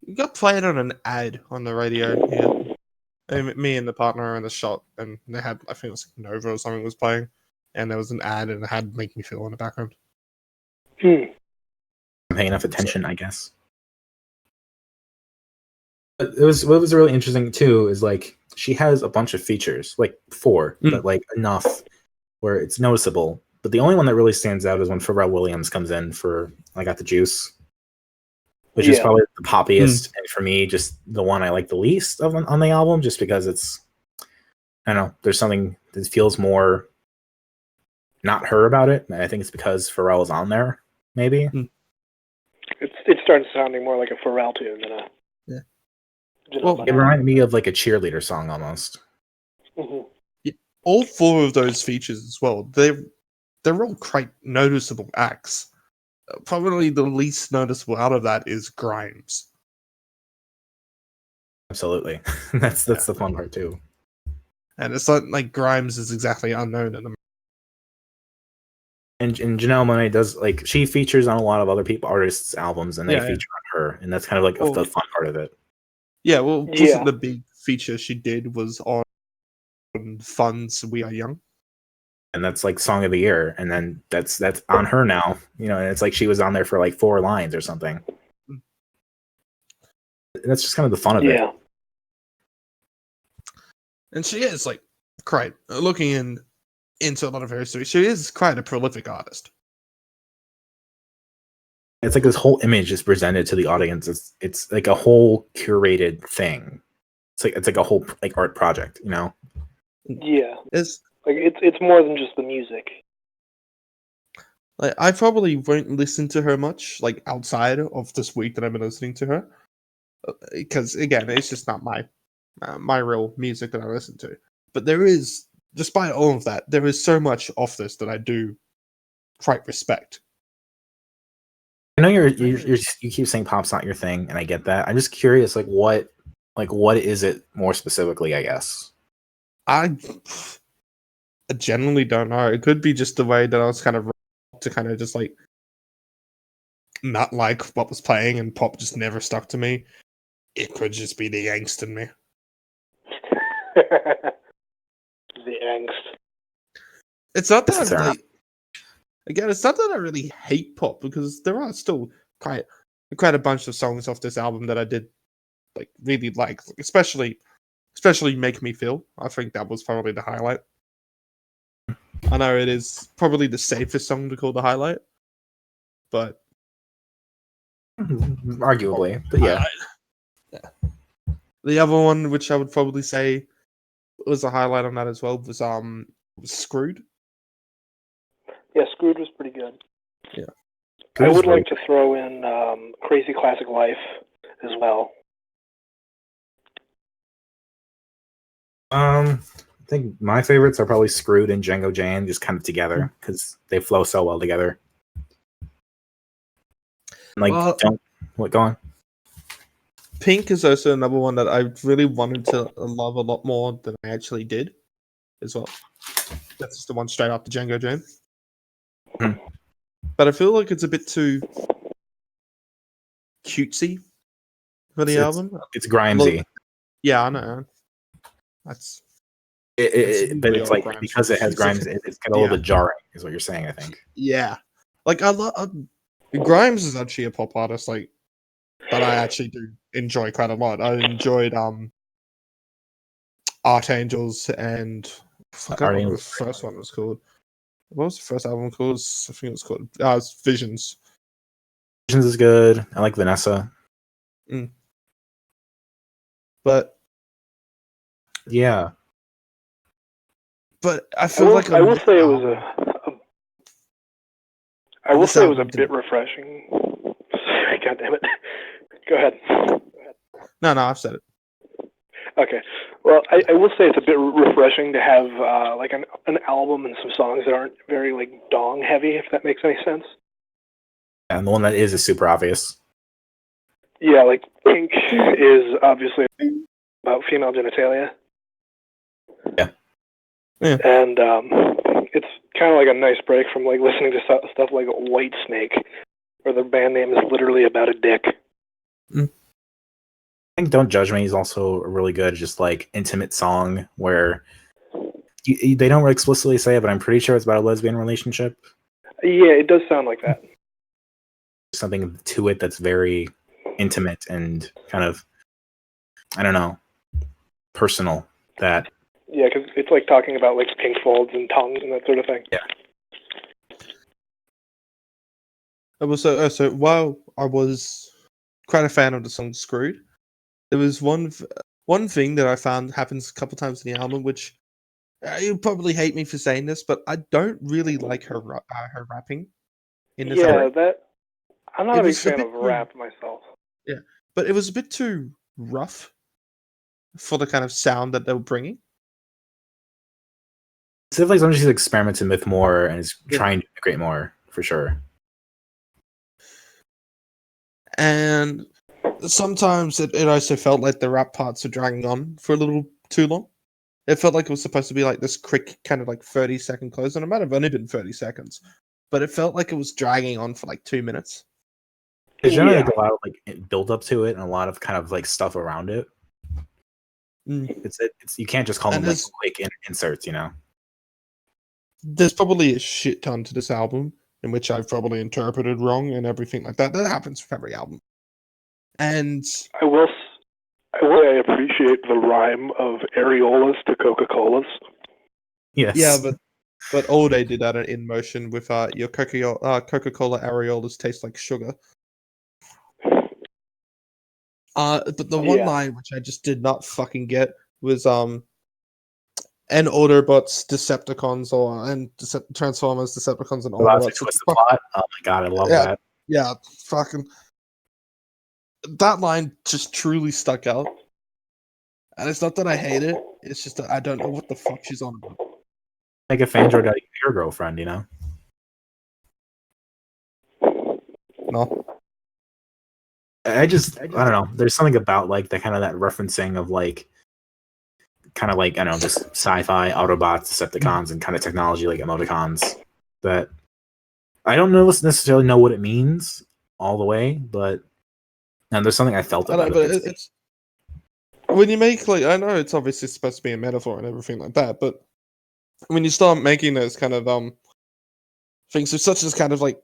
It got played on an ad on the radio. Yeah, and me and the partner are in the shop, and they had I think it was like Nova or something was playing, and there was an ad, and it had "Make Me Feel" in the background. I'm paying enough attention, I guess. But what was really interesting too is like she has a bunch of features, like 4, but like enough where it's noticeable. But the only one that really stands out is when Pharrell Williams comes in for "I Got the Juice," which is probably the poppiest, and for me, just the one I like the least on the album, just because it's, I don't know, there's something that feels more not her about it. And I think it's because Pharrell is on there, maybe. It starts sounding more like a Pharrell tune than a. Well, it reminded me of like a cheerleader song almost. Mm-hmm. All 4 of those features as well. They're all quite noticeable acts. Probably the least noticeable out of that is Grimes. Absolutely, that's the fun part too. And it's not like Grimes is exactly unknown in the. And Janelle Monae does like she features on a lot of other artists' albums, and they feature on her, and that's kind of like the fun part of it. Yeah, well, wasn't the big feature she did was on Fun's "We Are Young," and that's like Song of the Year, and then that's on her now, and it's like she was on there for like 4 lines or something. That's just kind of the fun of it. And she is like quite looking into a lot of her history. She is quite a prolific artist. It's like this whole image is presented to the audience. It's like a whole curated thing. It's like a whole like art project, Yeah, it's like it's more than just the music. Like I probably won't listen to her much, like outside of this week that I've been listening to her, because again, it's just not my real music that I listen to. But there is, despite all of that, there is so much of this that I do quite respect. I know you keep saying pop's not your thing, and I get that. I'm just curious, like what is it more specifically? I guess. I genuinely don't know. It could be just the way that I was kind of to kind of just like not like what was playing, and pop just never stuck to me. It could just be the angst in me. The angst. It's not that Fair enough. again, it's not that I really hate pop, because there are still quite a bunch of songs off this album that I did like really like, especially Make Me Feel. I think that was probably the highlight. I know it is probably the safest song to call the highlight, but Arguably, but yeah. The other one, which I would probably say was a highlight on that as well, was Screwed. Yeah, Screwed was pretty good. Yeah. I would like to throw in Crazy Classic Life as well. I think my favorites are probably Screwed and Django Jane, just kind of together because they flow so well together. Like, go on. Pink is also another one that I really wanted to love a lot more than I actually did, as well. That's just the one straight after Django Jane. But I feel like it's a bit too cutesy for the album. It's grimesy. Yeah, I know. That's but it's like Grimes, because it has Grimes, it's kind of a little bit jarring, is what you're saying, I think. Yeah, like I love Grimes is actually a pop artist like that I actually do enjoy quite a lot. I enjoyed Archangels and I forgot what the first one was called. What was the first album called? I think it was called it's Visions. Visions is good. I like Vanessa. But yeah. But I feel like I will say it was a bit refreshing. God damn it. Go ahead. No, I've said it. Okay. Well, I will say it's a bit refreshing to have like an album and some songs that aren't very like dong heavy, if that makes any sense. And the one that is super obvious. Yeah, like Pink is obviously about female genitalia. Yeah. And it's kind of like a nice break from like listening to stuff like Whitesnake, where the band name is literally about a dick. I think Don't Judge Me is also a really good, just like intimate song where they don't explicitly say it, but I'm pretty sure it's about a lesbian relationship. Yeah, it does sound like that. Something to it that's very intimate and kind of, I don't know, personal. That yeah, because it's like talking about like pink folds and tongues and that sort of thing. Yeah. So while I was quite a fan of the song Screwed, there was one thing that I found happens a couple times in the album, which you'll probably hate me for saying this, but I don't really like her rapping in this album. I'm not a big fan of rap myself. Yeah, but it was a bit too rough for the kind of sound that they were bringing. It's definitely something she's experimenting with more and is trying to integrate more, for sure. And sometimes it also felt like the rap parts were dragging on for a little too long. It felt like it was supposed to be like this quick kind of like 30-second close, and it might have only been 30 seconds, but it felt like it was dragging on for like 2 minutes. There's generally like a lot of like build up to it and a lot of kind of like stuff around it. It's you can't just call them like quick inserts, you know. There's probably a shit ton to this album in which I've probably interpreted wrong and everything like that. That happens with every album. And I will appreciate the rhyme of areolas to Coca-Colas. Yes. Yeah, but all they did that in motion with your Coca-Cola areolas taste like sugar. But the one line which I just did not fucking get was and Autobots, Decepticons, and Transformers, Decepticons, and Autobots. Twist the plot. Oh my god, I love that. Yeah, fucking. That line just truly stuck out. And it's not that I hate it, it's just that I don't know what the fuck she's on about. Like a fan joke out of your girlfriend, you know? No. I don't know. There's something about like the kind of that referencing of like kind of like, I don't know, just sci-fi, Autobots, Decepticons, and kind of technology like emoticons that I don't necessarily know what it means all the way, but there's something I felt about it. It's when you make, like, I know it's obviously supposed to be a metaphor and everything like that, but when you start making those kind of things with such as kind of like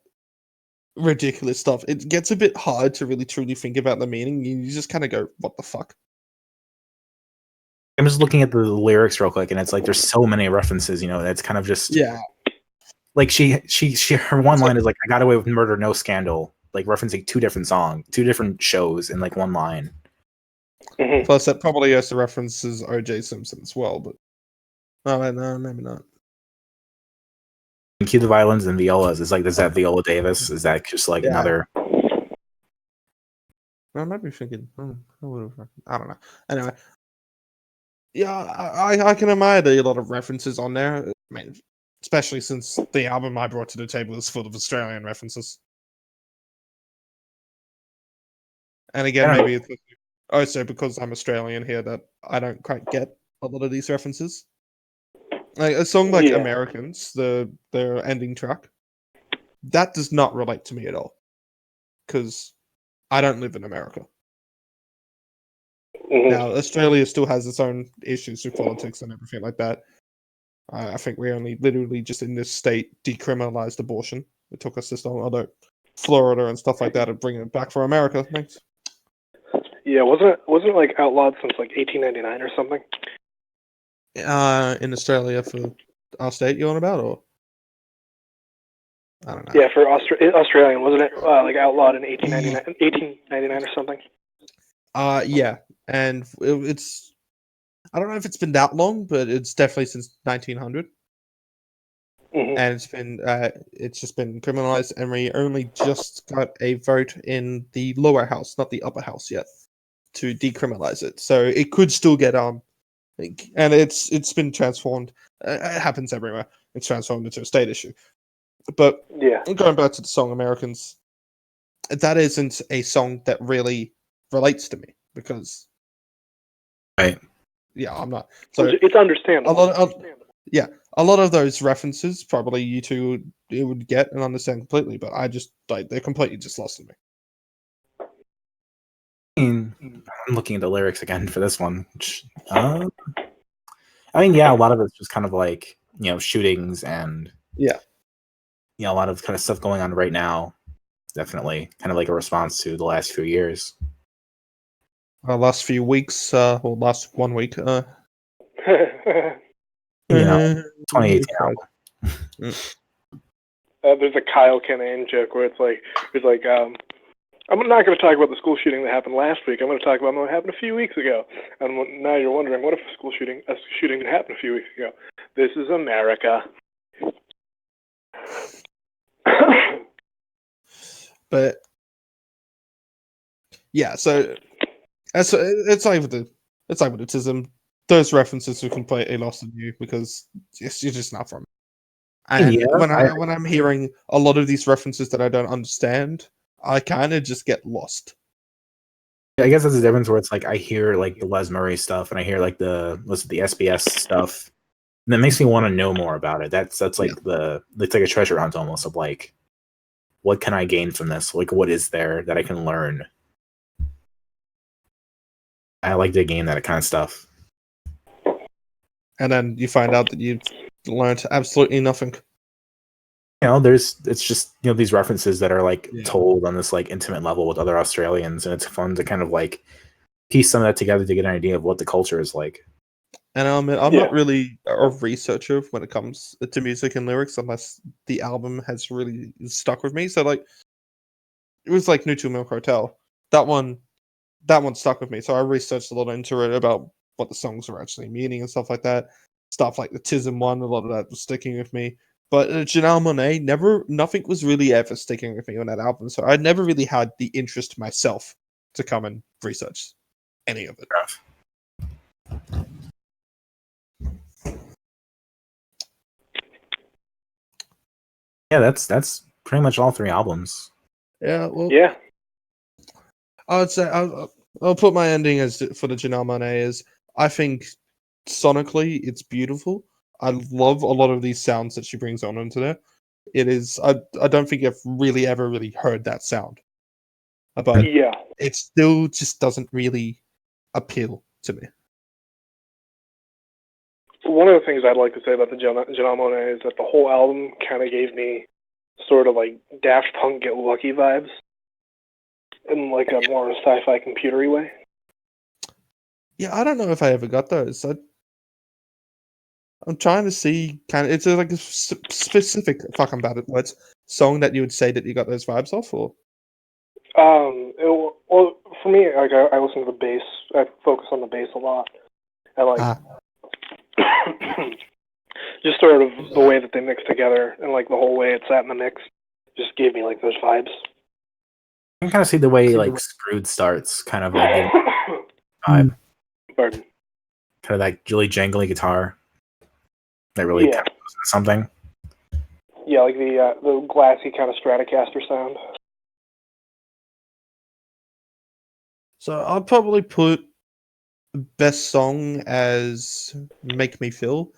ridiculous stuff, it gets a bit hard to really truly think about the meaning. You just kind of go, what the fuck? I'm just looking at the lyrics real quick, and it's like there's so many references, it's kind of just like her one line is like, I got away with murder, no scandal, like referencing two different shows in like one line. Mm-hmm. Plus that probably also references O.J. Simpson as well, but no, maybe not. Cue the violins and violas. Is that Viola Davis? Is that just like another? I might be thinking. I don't know. Anyway, I can admire a lot of references on there. I mean, especially since the album I brought to the table is full of Australian references. And again, maybe it's also because I'm Australian here that I don't quite get a lot of these references. Like a song like Americans, their ending track, that does not relate to me at all. Because I don't live in America. Mm-hmm. Now, Australia still has its own issues with politics and everything like that. I think we only literally just in this state decriminalized abortion. It took us this long, although Florida and stuff like that are bringing it back for America. Thanks. Yeah, wasn't it like outlawed since like 1899 or something? In Australia for our state, you on about, or I don't know. Yeah, for Australian, wasn't it like outlawed in 1899 or something? Yeah, and it's I don't know if it's been that long, but it's definitely since 1900. Mm-hmm. And it's just been criminalized, and we only just got a vote in the lower house, not the upper house yet, to decriminalize it. So it could still get and it's been transformed. It happens everywhere. It's transformed into a state issue. But going back to the song Americans, that isn't a song that really relates to me because, right? Yeah, I'm not. So it's understandable. A lot of those references probably you two would get and understand completely, but I just they're completely just lost in me. I'm looking at the lyrics again for this one. I mean, a lot of it's just kind of like shootings and a lot of kind of stuff going on right now. Definitely, kind of like a response to the last few years. Last few weeks, or last 1 week. 2018 album. There's a Kyle Kinane joke where it's like, I'm not going to talk about the school shooting that happened last week. I'm going to talk about what happened a few weeks ago. And now you're wondering, what if a shooting that happened a few weeks ago? This is America. But yeah, so it's like with autism. Those references are completely lost on you because you're just not from it. And when I'm hearing a lot of these references that I don't understand, I kind of just get lost. I guess that's the difference where it's like I hear like the Les Murray stuff and I hear like the SBS stuff, and that makes me want to know more about it. That's like it's like a treasure hunt almost of like, what can I gain from this? Like, what is there that I can learn? I like to gain that kind of stuff. And then you find out that you've learned absolutely nothing. It's just these references that are like told on this like intimate level with other Australians, and it's fun to kind of like piece some of that together to get an idea of what the culture is like. And I'm not really a researcher when it comes to music and lyrics, unless the album has really stuck with me. So like, it was like New to Milk Hotel. That one stuck with me. So I researched a lot into it about what the songs were actually meaning and stuff like that. Stuff like the Tism one, a lot of that was sticking with me. But Janelle Monae, nothing was really ever sticking with me on that album. So I never really had the interest myself to come and research any of it. Yeah, that's pretty much all three albums. Yeah, well, yeah. I'd say I'll put my ending as for the Janelle Monae is I think sonically, it's beautiful. I love a lot of these sounds that she brings on into there. It is. I don't think I've really ever really heard that sound, but Yeah. it still just doesn't really appeal to me. One of the things I'd like to say about the Janelle Monae is that the whole album kind of gave me sort of like Daft Punk Get Lucky vibes in like a more sci-fi computery way. Yeah, I don't know if I ever got those. I'm trying to see kind of. It's like a specific fucking bad at words song that you would say that you got those vibes off, or Well, for me, like I listen to the bass. I focus on the bass a lot, and like just sort of the way that they mix together and like the whole way it's at in the mix just gave me like those vibes. I can kind of see the way like Screwed starts, kind of like vibe. Pardon. Kind of that really jangly guitar that really kind of goes into something. Yeah, like the glassy kind of Stratocaster sound. So I'll probably put best song as Make Me Feel.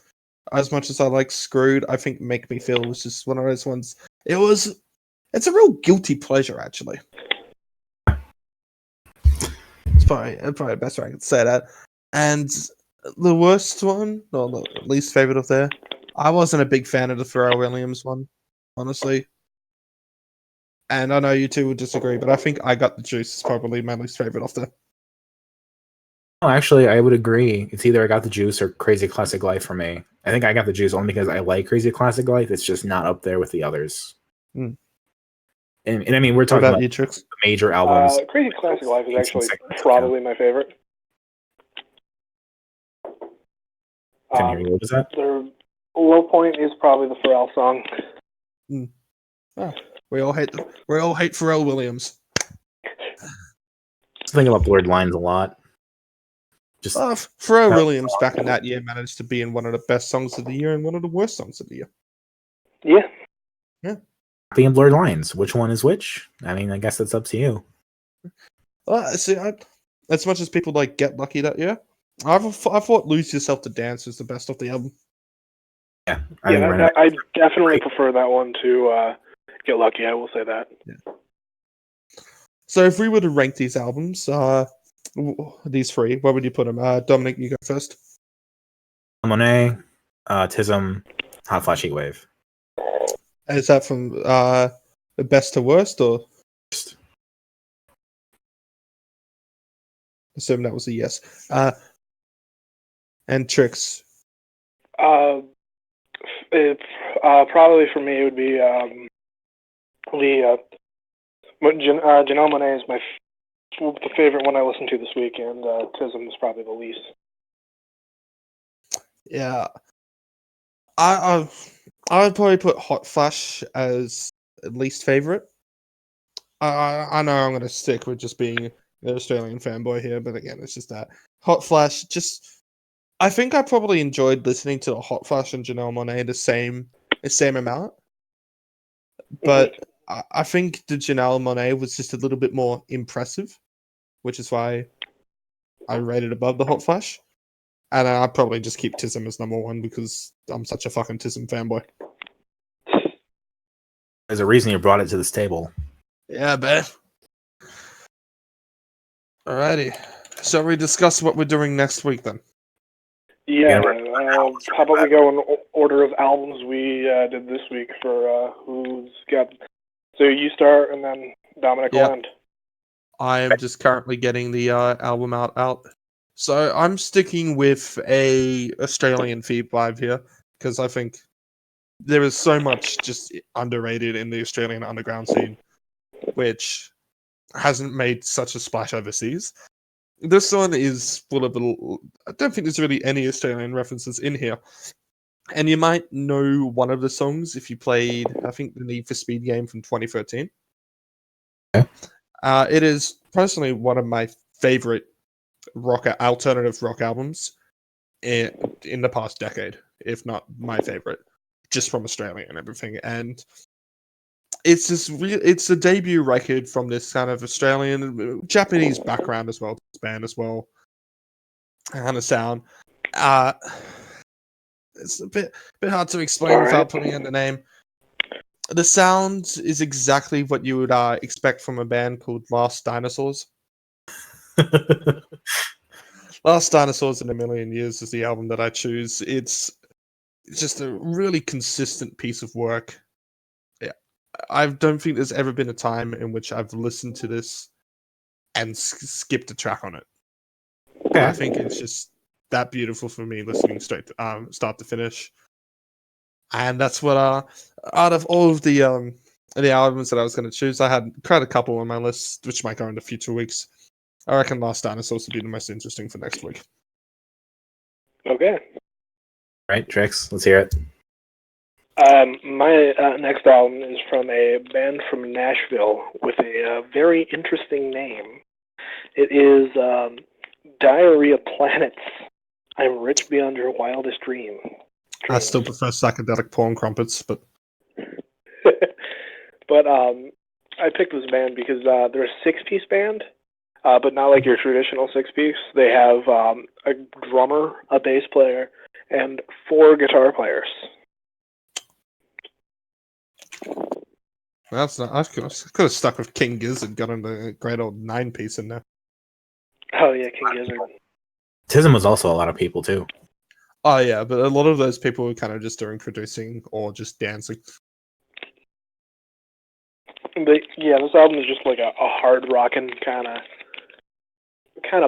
As much as I like Screwed, I think Make Me Feel was just one of those ones. It's a real guilty pleasure, actually. It's probably the best way I could say that. And the worst one, or the least favorite of there, I wasn't a big fan of the Pharrell Williams one, honestly. And I know you two would disagree, but I think I Got the Juice is probably my least favorite of there. Oh, actually, I would agree. It's either I Got the Juice or Crazy Classic Life for me. I think I Got the Juice only because I like Crazy Classic Life. It's just not up there with the others. Mm. And I mean, we're talking about you, Trix? the major albums. Crazy Classic Life is actually probably my favorite. Couldn't hear you. What was that? Their low point is probably the Pharrell song. Mm. Oh, we all hate Pharrell Williams. I think about Blurred Lines a lot. Just Pharrell Williams back in that year managed to be in one of the best songs of the year and one of the worst songs of the year. Yeah. Yeah. Being Blurred Lines. Which one is which? I mean, I guess that's up to you. See, as much as people like Get Lucky that year, I thought Lose Yourself to Dance was the best of the album. Yeah. I definitely prefer that one to Get Lucky, I will say that. Yeah. So if we were to rank these albums, these three, where would you put them? Dominic, you go first. Monae, Tism, Hot Flash Heat Wave. Is that from best to worst, or? Assume that was a yes. And Trix. Probably for me it would be Janelle Monae is the favorite one I listened to this week, and Tism is probably the least. Yeah, I would probably put Hot Flash as least favorite. I know I'm gonna stick with just being an Australian fanboy here, but again, it's just that Hot Flash. I think I probably enjoyed listening to Hot Flash and Janelle Monae the same amount, but I think the Janelle Monae was just a little bit more impressive, which is why I rated above the Hot Flash. And I'd probably just keep Tism as number one because I'm such a fucking Tism fanboy. There's a reason you brought it to this table. Yeah, man. Alrighty. Shall we discuss what we're doing next week then? Yeah, how about we go in order of albums we did this week for who's got... So you start and then Dominic will end. I am just currently getting the album out. So I'm sticking with a Australian vibe here because I think there is so much just underrated in the Australian underground scene, which hasn't made such a splash overseas. This one is full of I don't think there's really any Australian references in here. And you might know one of the songs if you played, I think, the Need for Speed game from 2013. Yeah. It is personally one of my favorite alternative rock albums in the past decade, if not my favorite, just from Australia and everything. And it's it's a debut record from this kind of Australian, Japanese background as well, this band as well, kind of sound. It's a bit hard to explain without putting in the name. The sound is exactly what you would expect from a band called Last Dinosaurs. Last Dinosaurs in a Million Years is the album that I choose. It's just a really consistent piece of work. Yeah, I don't think there's ever been a time in which I've listened to this and skipped a track on it. Okay. I think it's just that beautiful for me, listening straight to, start to finish. And that's what out of all of the albums that I was going to choose, I had quite a couple on my list, which might go into future weeks. I reckon Last Dinosaurs will be the most interesting for next week. Okay. Right, Trix, let's hear it. My next album is from a band from Nashville with a very interesting name. It is Diarrhea Planets. I'm rich beyond your wildest dream. I still prefer psychedelic porn crumpets, but but I picked this band because they're a 6-piece band, but not like your traditional 6-piece. They have a drummer, a bass player, and 4 guitar players. That's not. I could have stuck with King Gizzard, got him the great old 9-piece in there. Oh yeah, King Gizzard. Tism was also a lot of people too. Oh yeah, but a lot of those people were kind of just doing producing or just dancing. But yeah, this album is just like a hard rocking kind of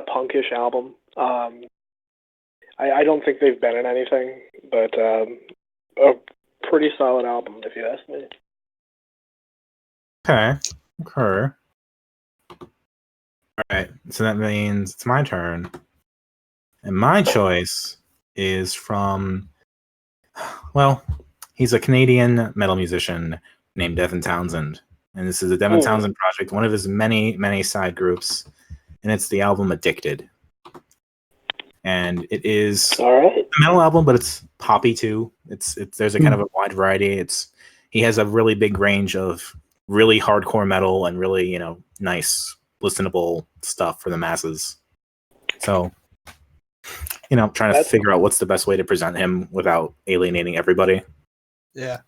punkish album. I don't think they've been in anything, but a pretty solid album if you ask me. Okay. All right, so that means it's my turn, and my choice is from, well, he's a Canadian metal musician named Devin Townsend. And this is a Devin Townsend project, one of his many, many side groups. And it's the album Addicted. And it is a metal album, but it's poppy too. There's a kind of a wide variety. He has a really big range of really hardcore metal and really, nice, listenable stuff for the masses. So, trying to figure out what's the best way to present him without alienating everybody. Yeah.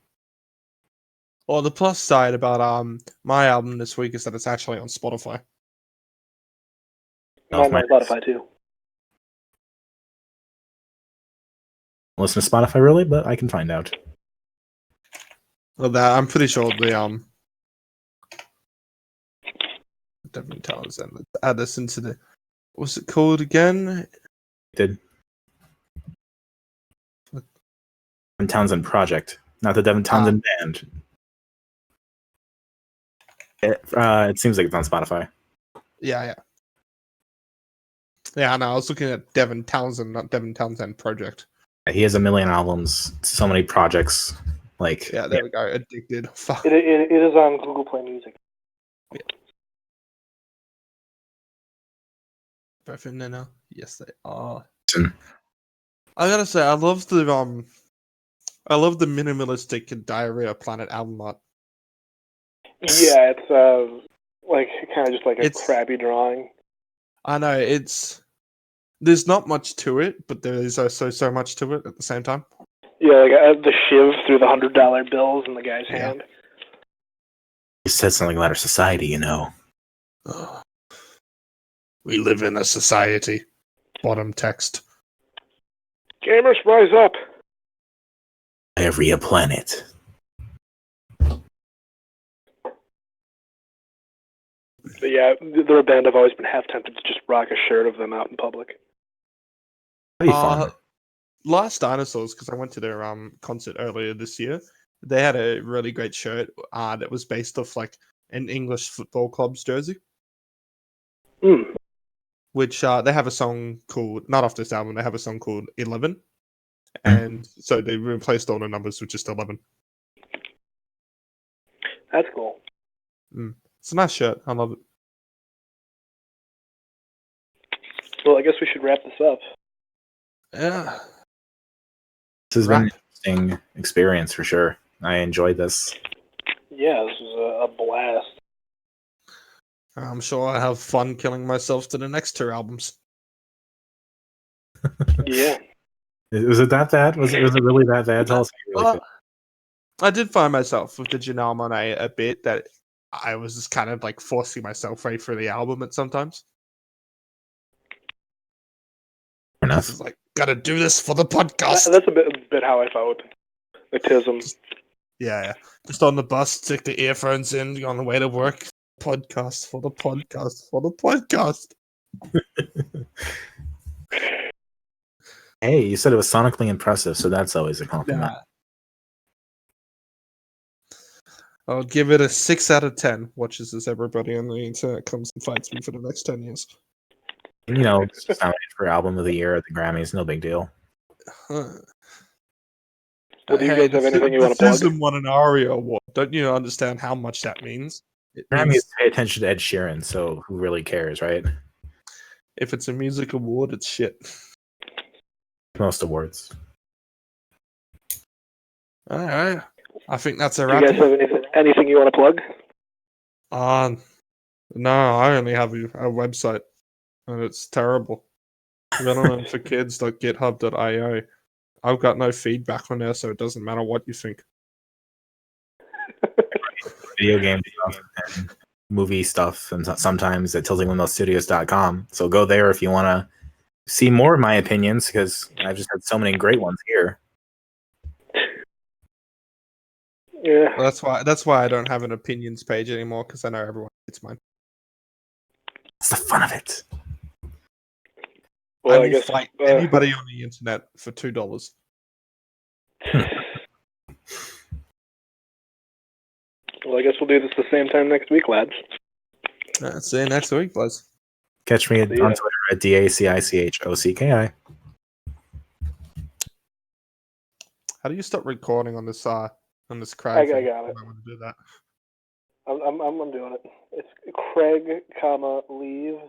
Well, the plus side about my album this week is that it's actually on Spotify. Mine on Spotify too. Listen to Spotify really, but I can find out. Well, I'm pretty sure the Devin Townsend. Let's add this into the. What's it called again? Devin Townsend Project, not the Devin Townsend Band. It seems like it's on Spotify. Yeah. Yeah, no, I was looking at Devin Townsend, not Devin Townsend Project. He has a million albums, so many projects. Yeah, there we go. Addicted. Fuck. It is on Google Play Music. Yeah. Both in there now? Yes, they are. I gotta say, I love the minimalistic Diarrhea Planet album art. Yeah, it's like kind of just like a crappy drawing. I know there's not much to it, but there is also so much to it at the same time. Yeah, like the shiv through the $100 bills in the guy's hand. He said something about our society, We live in a society. Bottom text. Gamers, rise up! Diarrhea Planet. But yeah, they're a band I've always been half tempted to just rock a shirt of them out in public. That'd be fun. Last Dinosaurs, because I went to their concert earlier this year. They had a really great shirt that was based off like an English football club's jersey. Which they have a song called, not off this album, they have a song called 11. And so they replaced all the numbers with just 11. That's cool. It's a nice shirt. I love it. Well, I guess we should wrap this up. Yeah. This has been an interesting experience for sure. I enjoyed this. Yeah, this was a blast. I'm sure I have fun killing myself to the next 2 albums. Yeah. Was it that bad? Was it really that bad? Tell us how you really feel. I did find myself with the Janelle Monae a bit that I was just kind of like forcing myself right through the album at sometimes. Fair enough. It's like, gotta do this for the podcast. That's a bit how I felt with Tism. Yeah. Just on the bus, stick the earphones in, on the way to work. Podcast for the podcast for the podcast. Hey, you said it was sonically impressive, so that's always a compliment. Yeah. I'll give it a 6 out of 10. Watches as everybody on the internet comes and fights me for the next 10 years. And, it's nominated for Album of the Year at the Grammys. No big deal. Well, do you guys have anything you want to plug? Susan won an ARIA award. Don't you understand how much that means? Grammys pay attention to Ed Sheeran, so who really cares, right? If it's a music award, it's shit. Most awards. All right. I think that's a Do wrap. you guys have anything you want to plug? No, I only have a website, and it's terrible. Venomforkids.github.io. I've got no feedback on there, so it doesn't matter what you think. Video game stuff and movie stuff, and sometimes at tiltingwindmillstudios.com. So go there if you want to see more of my opinions, because I've just had so many great ones here. Yeah. Well, that's why I don't have an opinions page anymore, because I know everyone hates mine. That's the fun of it. Well, I will fight anybody on the internet for $2. Well, I guess we'll do this the same time next week, lads. See you next week, guys. Catch me on Twitter at DACICHOCKI. How do you stop recording on this crowd? I got it. I want to do that. I'm doing it. It's Craig, leave